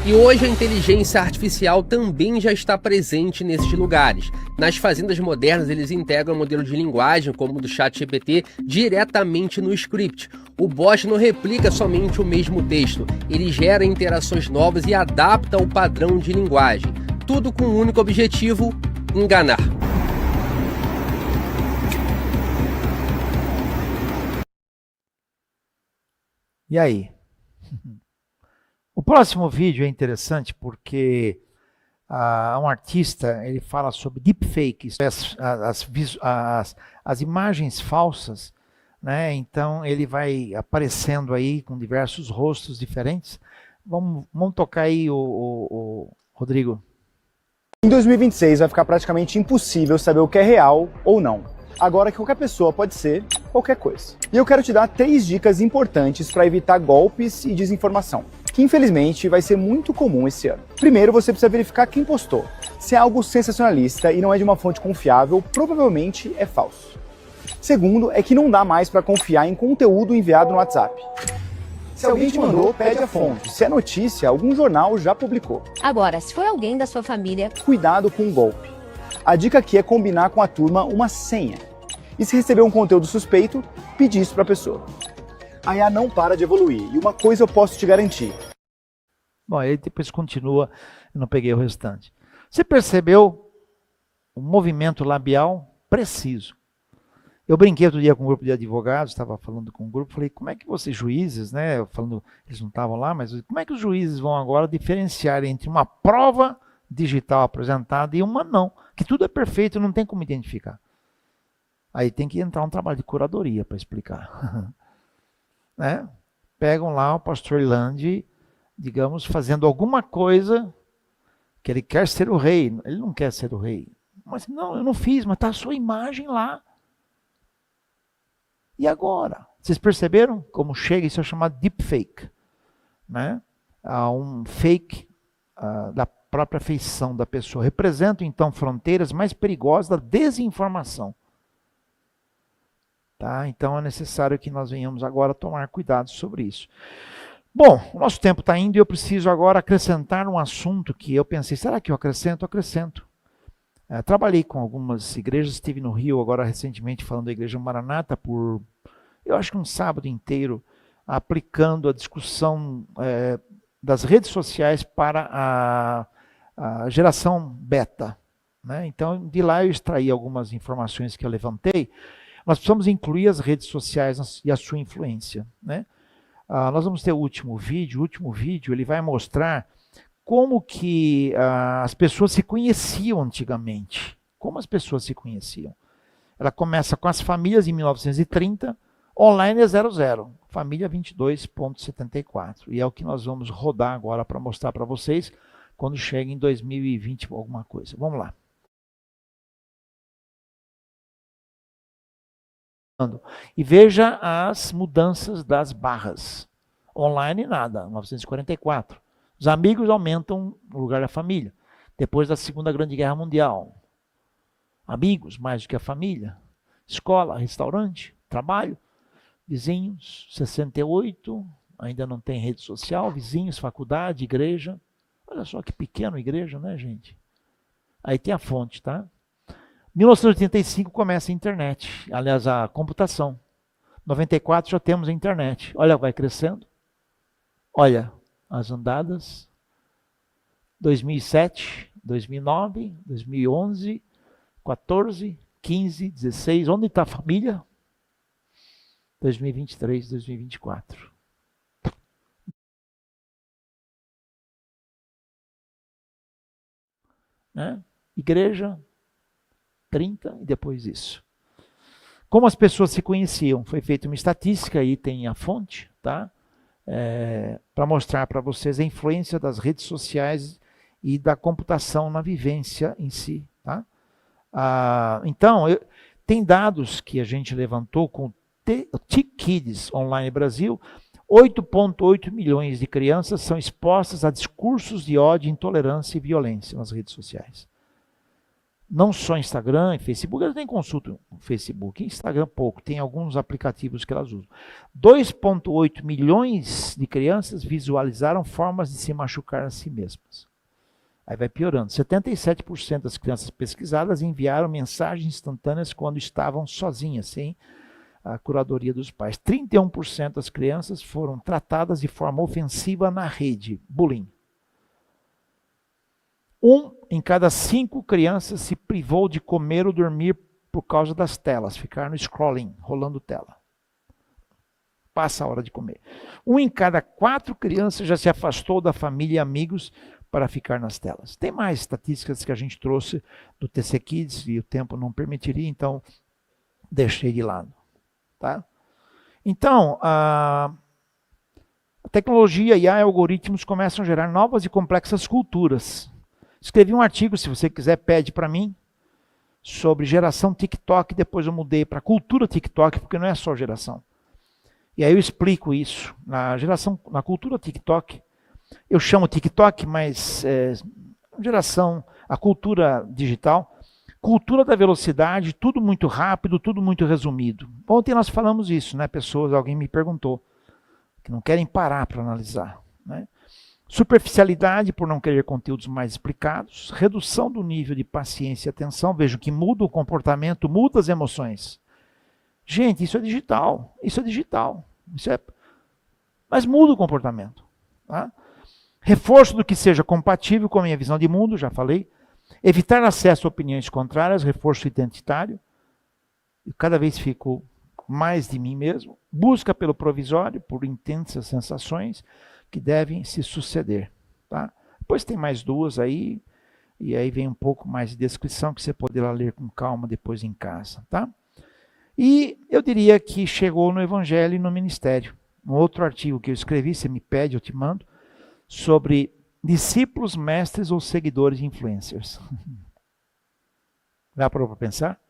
E hoje a inteligência artificial também já está presente nesses lugares. Nas fazendas modernas, eles integram o modelo de linguagem, como o do ChatGPT, diretamente no script. O bot não replica somente o mesmo texto, ele gera interações novas e adapta o padrão de linguagem. Tudo com um único objetivo: enganar. E aí? O próximo vídeo é interessante porque um artista ele fala sobre deepfakes, as imagens falsas, né? Então ele vai aparecendo aí com diversos rostos diferentes. Vamos tocar aí o Rodrigo. Em 2026 vai ficar praticamente impossível saber o que é real ou não. Agora que qualquer pessoa pode ser qualquer coisa. E eu quero te dar 3 dicas importantes para evitar golpes e desinformação, que infelizmente vai ser muito comum esse ano. Primeiro, você precisa verificar quem postou. Se é algo sensacionalista e não é de uma fonte confiável, provavelmente é falso. Segundo, é que não dá mais para confiar em conteúdo enviado no WhatsApp. Se alguém te mandou, pede a fonte. Se é notícia, algum jornal já publicou. Agora, se for alguém da sua família, Cuidado com o golpe. A dica aqui é combinar com a turma uma senha. E se receber um conteúdo suspeito, pedir isso para a pessoa. A IA não para de evoluir, e uma coisa eu posso te garantir. Bom, aí depois continua, eu não peguei o restante. Você percebeu o movimento labial preciso? Eu brinquei outro dia com um grupo de advogados, estava falando com um grupo, falei, como é que vocês juízes, né, falando, eles não estavam lá, mas como é que os juízes vão agora diferenciar entre uma prova digital apresentada e uma não, que tudo é perfeito, não tem como identificar. Aí tem que entrar um trabalho de curadoria para explicar. Né? Pegam lá o pastor Irlande, digamos, fazendo alguma coisa que ele quer ser o rei. Ele não quer ser o rei. Mas não, eu não fiz, mas está a sua imagem lá. E agora? Vocês perceberam como chega? Isso é chamado deepfake. Né? Um fake da própria feição da pessoa. Representam, então, fronteiras mais perigosas da desinformação. Tá? Então é necessário que nós venhamos agora tomar cuidado sobre isso. Bom, o nosso tempo está indo e eu preciso agora acrescentar um assunto que eu pensei, será que eu acrescento? Acrescento. Trabalhei com algumas igrejas, estive no Rio agora recentemente falando da Igreja Maranata por, eu acho que um sábado inteiro, aplicando a discussão das redes sociais para a geração beta. Né? Então, de lá eu extraí algumas informações que eu levantei. Nós precisamos incluir as redes sociais e a sua influência. Né? Nós vamos ter o último vídeo ele vai mostrar como que as pessoas se conheciam antigamente. Como as pessoas se conheciam. Ela começa com as famílias em 1930, online é 00, família 22.74. E é o que nós vamos rodar agora para mostrar para vocês quando chega em 2020 alguma coisa. Vamos lá. E veja as mudanças das barras. Online nada, 1944. Os amigos aumentam no lugar da família. Depois da Segunda Grande Guerra Mundial. Amigos mais do que a família. Escola, restaurante, trabalho. Vizinhos, 68, ainda não tem rede social. Vizinhos, faculdade, igreja. Olha só que pequena igreja, né, gente? Aí tem a fonte, tá? 1985 começa a internet, aliás, a computação. 94 já temos a internet. Olha, vai crescendo. Olha, as andadas. 2007, 2009, 2011, 14, 15, 16. Onde está a família? 2023, 2024. Né? Igreja, 30 e depois isso. Como as pessoas se conheciam? Foi feita uma estatística, aí tem a fonte, tá? Para mostrar para vocês a influência das redes sociais e da computação na vivência em si. Tá? Então, tem dados que a gente levantou com o TIC Kids Online Brasil. 8,8 milhões de crianças são expostas a discursos de ódio, intolerância e violência nas redes sociais. Não só Instagram e Facebook, elas nem consultam o Facebook. Instagram pouco, tem alguns aplicativos que elas usam. 2,8 milhões de crianças visualizaram formas de se machucar a si mesmas. Aí vai piorando. 77% das crianças pesquisadas enviaram mensagens instantâneas quando estavam sozinhas, sem a curadoria dos pais. 31% das crianças foram tratadas de forma ofensiva na rede, bullying. 1 em cada 5 crianças se privou de comer ou dormir por causa das telas, ficar no scrolling, rolando tela. Passa a hora de comer. 1 em cada 4 crianças já se afastou da família e amigos para ficar nas telas. Tem mais estatísticas que a gente trouxe do TC Kids e o tempo não permitiria, então deixei de lado. Tá? Então, a tecnologia e algoritmos começam a gerar novas e complexas culturas. Escrevi um artigo, se você quiser, pede para mim, sobre geração TikTok, depois eu mudei para cultura TikTok, porque não é só geração. E aí eu explico isso. Na cultura TikTok, eu chamo TikTok, mas a cultura digital, cultura da velocidade, tudo muito rápido, tudo muito resumido. Ontem nós falamos isso, né? Alguém me perguntou, que não querem parar para analisar, né? Superficialidade por não querer conteúdos mais explicados, redução do nível de paciência e atenção, vejo que muda o comportamento, muda as emoções. Gente, isso é digital, mas muda o comportamento. Tá? Reforço do que seja compatível com a minha visão de mundo, já falei. Evitar acesso a opiniões contrárias, reforço identitário. Eu cada vez fico mais de mim mesmo. Busca pelo provisório, por intensas sensações que devem se suceder. Tá? Depois tem mais 2 aí, e aí vem um pouco mais de descrição que você poderá ler com calma depois em casa. Tá? E eu diria que chegou no Evangelho e no Ministério. Um outro artigo que eu escrevi, você me pede, eu te mando, sobre discípulos, mestres ou seguidores influencers. Dá para pensar?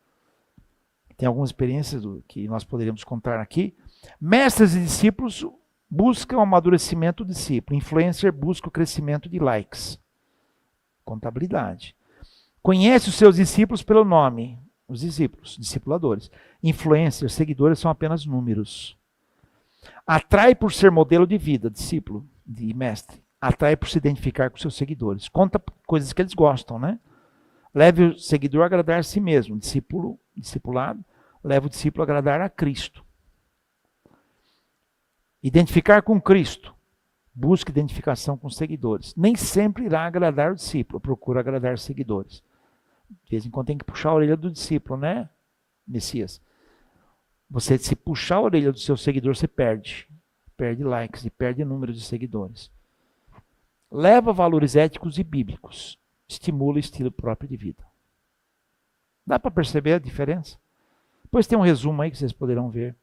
Tem algumas experiências que nós poderíamos contar aqui. Mestres e discípulos buscam o amadurecimento do discípulo. Influencer busca o crescimento de likes. Contabilidade. Conhece os seus discípulos pelo nome. Os discípulos, discipuladores. Influencers, seguidores são apenas números. Atrai por ser modelo de vida, discípulo, de mestre. Atrai por se identificar com seus seguidores. Conta coisas que eles gostam, né? Leve o seguidor a agradar a si mesmo. Discipulado, leva o discípulo a agradar a Cristo. Identificar com Cristo. Busca identificação com os seguidores. Nem sempre irá agradar o discípulo, procura agradar os seguidores. De vez em quando tem que puxar a orelha do discípulo, né, Messias? Você, se puxar a orelha do seu seguidor, você perde. Perde likes e perde número de seguidores. Leva valores éticos e bíblicos. Estimula o estilo próprio de vida. Dá para perceber a diferença? Depois tem um resumo aí que vocês poderão ver.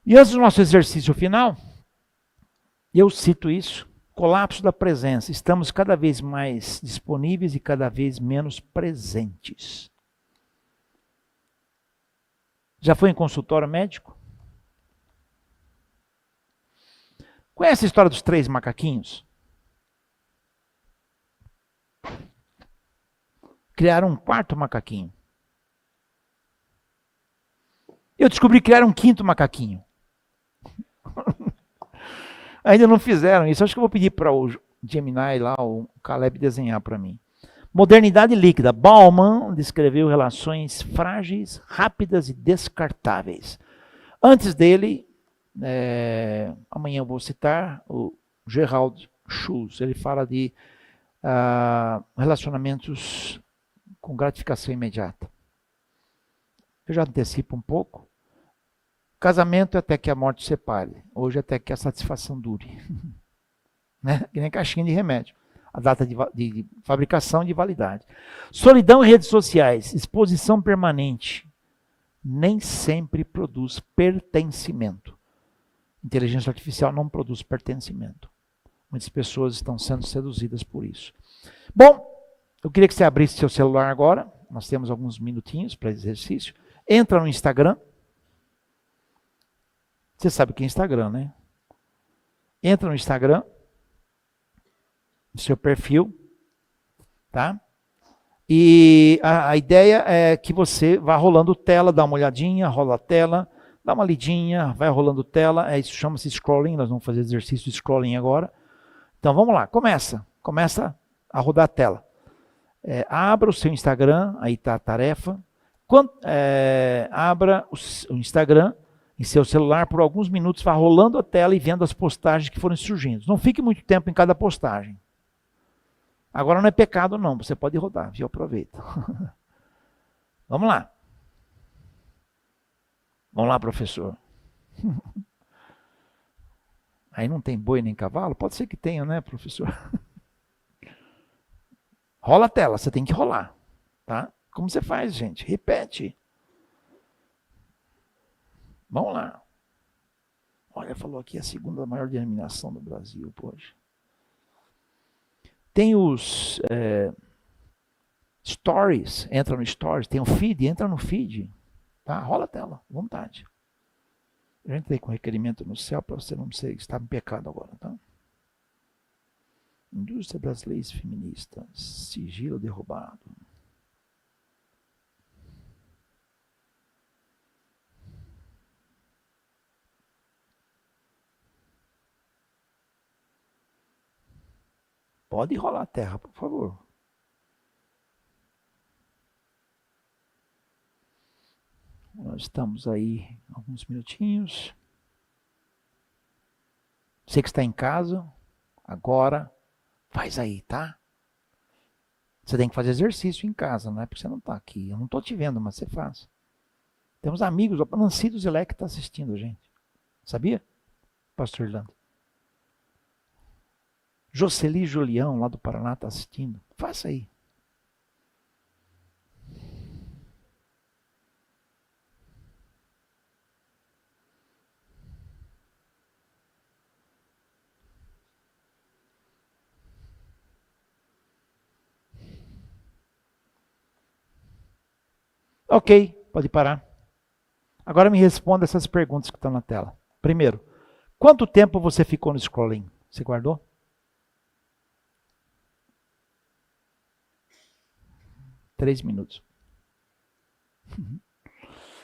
E antes do nosso exercício final, eu cito isso, colapso da presença. Estamos cada vez mais disponíveis e cada vez menos presentes. Já foi em consultório médico? Conhece a história dos 3 macaquinhos? Criaram um 4º macaquinho. Eu descobri que criaram um 5º macaquinho. Ainda não fizeram isso. Acho que eu vou pedir para o Gemini lá, o Caleb, desenhar para mim. Modernidade líquida. Bauman descreveu relações frágeis, rápidas e descartáveis. Antes dele, amanhã eu vou citar o Gerald Schultz. Ele fala de relacionamentos com gratificação imediata. Eu já antecipo um pouco. Casamento é até que a morte separe. Hoje até que a satisfação dure. Né? Que nem caixinha de remédio. A data de fabricação e de validade. Solidão em redes sociais. Exposição permanente. Nem sempre produz pertencimento. Inteligência artificial não produz pertencimento. Muitas pessoas estão sendo seduzidas por isso. Bom, eu queria que você abrisse seu celular agora. Nós temos alguns minutinhos para exercício. Entra no Instagram. Você sabe o que é Instagram, né? entra no Instagram, no seu perfil, tá? E a ideia é que você vá rolando tela, dá uma olhadinha, rola a tela, dá uma lidinha, vai rolando tela, isso chama-se scrolling, nós vamos fazer exercício de scrolling agora. Então vamos lá, começa a rodar a tela. Abra o seu Instagram, aí está a tarefa. Abra o Instagram em seu celular por alguns minutos, vá rolando a tela e vendo as postagens que forem surgindo. Não fique muito tempo em cada postagem. Agora não é pecado não, você pode rodar, viu? Aproveita. Vamos lá. Vamos lá, professor. Aí não tem boi nem cavalo? Pode ser que tenha, né, professor? Rola a tela, você tem que rolar, tá? Como você faz, gente? Repete. Vamos lá. Olha, falou aqui a segunda maior denominação do Brasil, poxa. Tem os stories, entra no stories, tem o feed, entra no feed, tá? Rola a tela, vontade. Eu entrei com requerimento no céu para você não ser, está em pecado agora, tá? Indústria das leis feministas, sigilo derrubado. Pode rolar a terra, por favor. Nós estamos aí alguns minutinhos. Você que está em casa, agora, faz aí, tá? Você tem que fazer exercício em casa, não é porque você não está aqui. Eu não estou te vendo, mas você faz. Temos amigos, o Nancy do Zilé que está assistindo a gente. Sabia, pastor Irlando? Jocely Julião, lá do Paraná, está assistindo. Faça aí. Ok, pode parar. Agora me responda essas perguntas que estão na tela. Primeiro, quanto tempo você ficou no scrolling? Você guardou? Três minutos.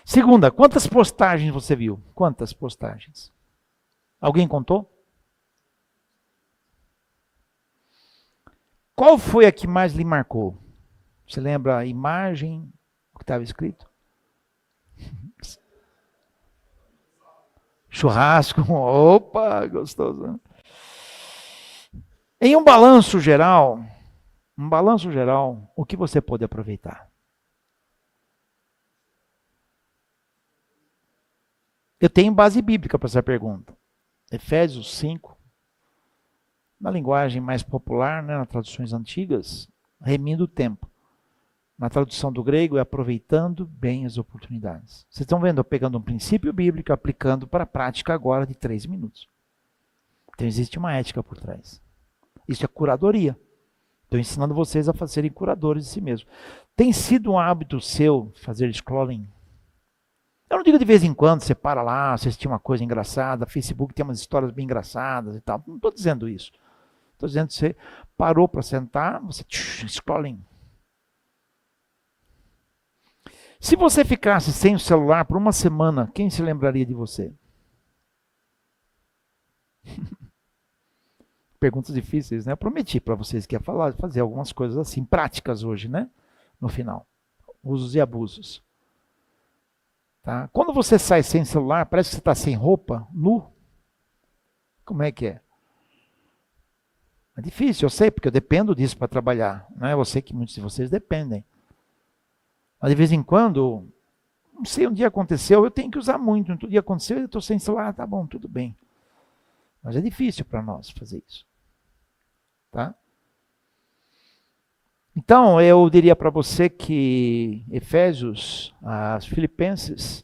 Segunda, quantas postagens você viu? Quantas postagens? Alguém contou? Qual foi a que mais lhe marcou? Você lembra a imagem, o que estava escrito? Churrasco, opa, gostoso. Em um balanço geral, o que você pode aproveitar? Eu tenho base bíblica para essa pergunta. Efésios 5, na linguagem mais popular, né, nas traduções antigas, remindo o tempo. Na tradução do grego é aproveitando bem as oportunidades. Vocês estão vendo? Eu pegando um princípio bíblico, aplicando para a prática agora de 3 minutos. Então existe uma ética por trás. Isso é curadoria. Estou ensinando vocês a serem curadores de si mesmos. Tem sido um hábito seu fazer scrolling? Eu não digo de vez em quando, você para lá, assistir uma coisa engraçada, Facebook tem umas histórias bem engraçadas e tal. Não estou dizendo isso. Estou dizendo que você parou para sentar, você scrolling. Se você ficasse sem o celular por uma semana, quem se lembraria de você? Perguntas difíceis, né? Eu prometi para vocês que ia fazer algumas coisas assim, práticas hoje, né? No final. Usos e abusos. Tá? Quando você sai sem celular, parece que você está sem roupa, nu. Como é que é? É difícil, eu sei, porque eu dependo disso para trabalhar. Né? Eu sei que muitos de vocês dependem. Mas de vez em quando, não sei, um dia aconteceu, eu tenho que usar muito. Um dia aconteceu, eu estou sem celular, tá bom, tudo bem. Mas é difícil para nós fazer isso. Tá? Então, eu diria para você que Efésios, Filipenses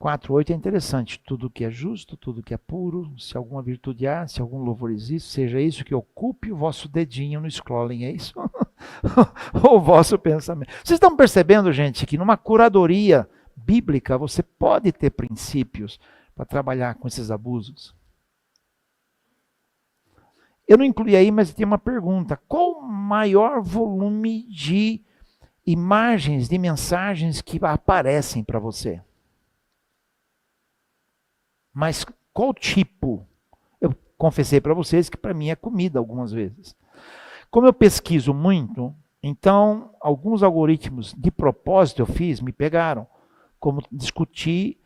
4:8 é interessante. Tudo que é justo, tudo que é puro, se alguma virtude há, se algum louvor existe, seja isso que ocupe o vosso dedinho no scrolling, é isso? O vosso pensamento. Vocês estão percebendo, gente, que numa curadoria bíblica você pode ter princípios para trabalhar com esses abusos? Eu não incluí aí, mas tem uma pergunta. Qual o maior volume de imagens, de mensagens que aparecem para você? Mas qual tipo? Eu confessei para vocês que para mim é comida algumas vezes. Como eu pesquiso muito, então alguns algoritmos de propósito eu fiz, me pegaram. Como discutir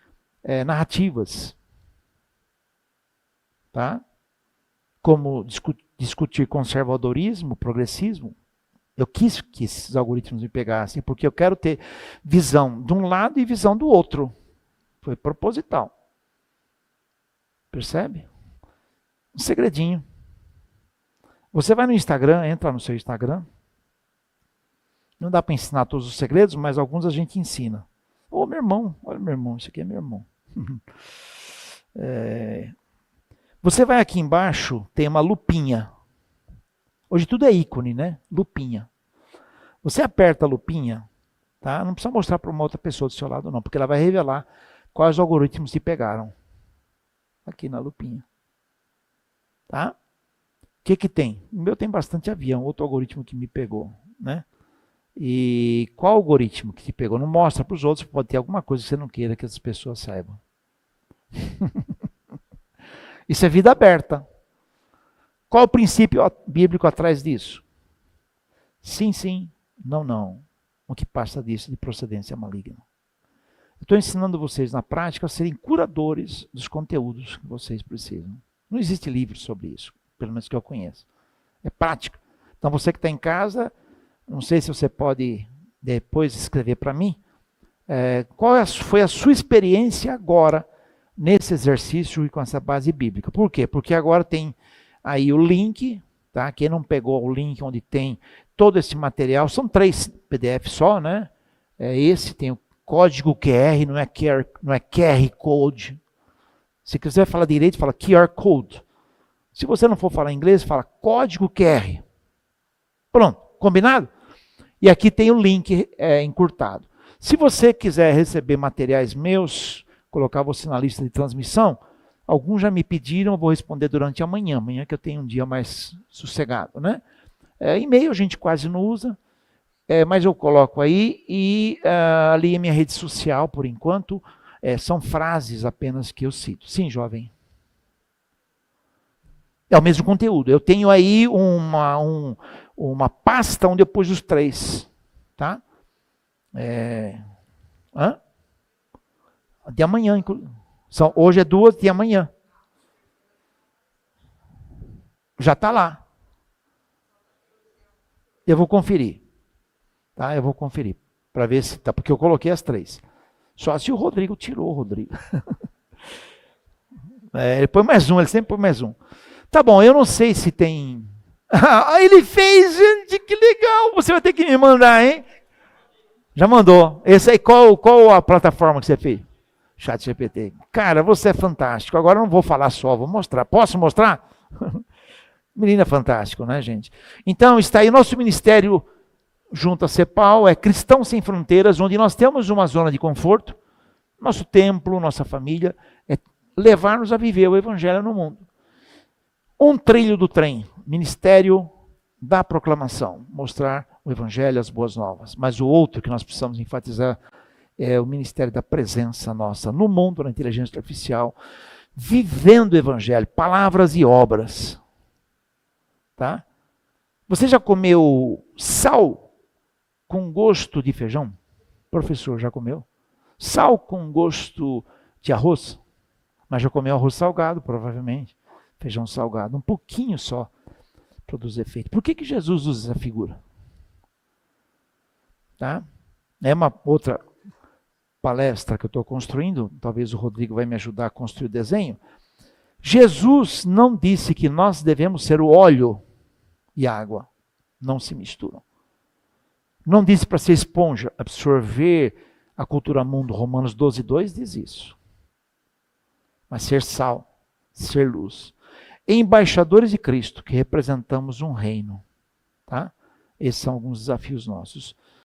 narrativas. Tá? Como discutir conservadorismo, progressismo. Eu quis que esses algoritmos me pegassem, porque eu quero ter visão de um lado e visão do outro. Foi proposital. Percebe? Um segredinho. Você vai no Instagram, entra no seu Instagram. Não dá para ensinar todos os segredos, mas alguns a gente ensina. Ô, meu irmão, olha meu irmão, isso aqui é meu irmão. Você vai aqui embaixo, tem uma lupinha. Hoje tudo é ícone, né? Lupinha. Você aperta a lupinha, tá? Não precisa mostrar para uma outra pessoa do seu lado, não, porque ela vai revelar quais algoritmos te pegaram. Aqui na lupinha. Tá? O que tem? O meu tem bastante avião, outro algoritmo que me pegou, né? E qual algoritmo que te pegou? Não mostra para os outros, pode ter alguma coisa que você não queira que as pessoas saibam. Isso é vida aberta. Qual o princípio bíblico atrás disso? Sim, sim, não, não. O que passa disso de procedência maligna. Eu estou ensinando vocês na prática a serem curadores dos conteúdos que vocês precisam. Não existe livro sobre isso, pelo menos que eu conheço. É prática. Então você que está em casa, não sei se você pode depois escrever para mim, qual foi a sua experiência agora nesse exercício e com essa base bíblica. Por quê? Porque agora tem aí o link, tá? Quem não pegou o link onde tem todo esse material, são 3 PDF só, né? Esse tem o código QR, não é QR Code. Se quiser falar direito, fala QR Code. Se você não for falar inglês, fala código QR. Pronto, combinado? E aqui tem o link encurtado. Se você quiser receber materiais meus, colocar você na lista de transmissão, alguns já me pediram, eu vou responder durante amanhã que eu tenho um dia mais sossegado, né? E-mail a gente quase não usa, mas eu coloco aí e ali é minha rede social, por enquanto, são frases apenas que eu cito. Sim, jovem? É o mesmo conteúdo. Eu tenho aí uma pasta onde eu pus os 3, tá? De amanhã, hoje é 2, de amanhã. Já está lá. Eu vou conferir. Tá? Eu vou conferir. Para ver se tá. Porque eu coloquei as 3. Só se o Rodrigo tirou o Rodrigo. Ele põe mais um, ele sempre põe mais um. Tá bom, eu não sei se tem. Ele fez, gente, que legal. Você vai ter que me mandar, hein? Já mandou. Esse aí, qual a plataforma que você fez? ChatGPT. Cara, você é fantástico. Agora eu não vou falar só, vou mostrar. Posso mostrar? Menina fantástico, né, gente? Então, está aí nosso ministério junto à CEPAL, Cristãos Sem Fronteiras, onde nós temos uma zona de conforto. Nosso templo, nossa família, é levar-nos a viver o evangelho no mundo. Um trilho do trem, ministério da proclamação, mostrar o evangelho, as boas novas. Mas o outro que nós precisamos enfatizar é o ministério da presença nossa no mundo, na inteligência artificial, vivendo o evangelho, palavras e obras. Tá? Você já comeu sal com gosto de feijão? Professor, já comeu? Sal com gosto de arroz? Mas já comeu arroz salgado, provavelmente. Feijão salgado, um pouquinho só produz efeito. Por que Jesus usa essa figura? Tá? É uma outra palestra que eu estou construindo, talvez o Rodrigo vai me ajudar a construir o desenho. Jesus não disse que nós devemos ser o óleo e a água. Não se misturam. Não disse para ser esponja, absorver a cultura mundo. Romanos 12:2 diz isso. Mas ser sal, ser luz. Embaixadores de Cristo, que representamos um reino. Tá? Esses são alguns desafios nossos.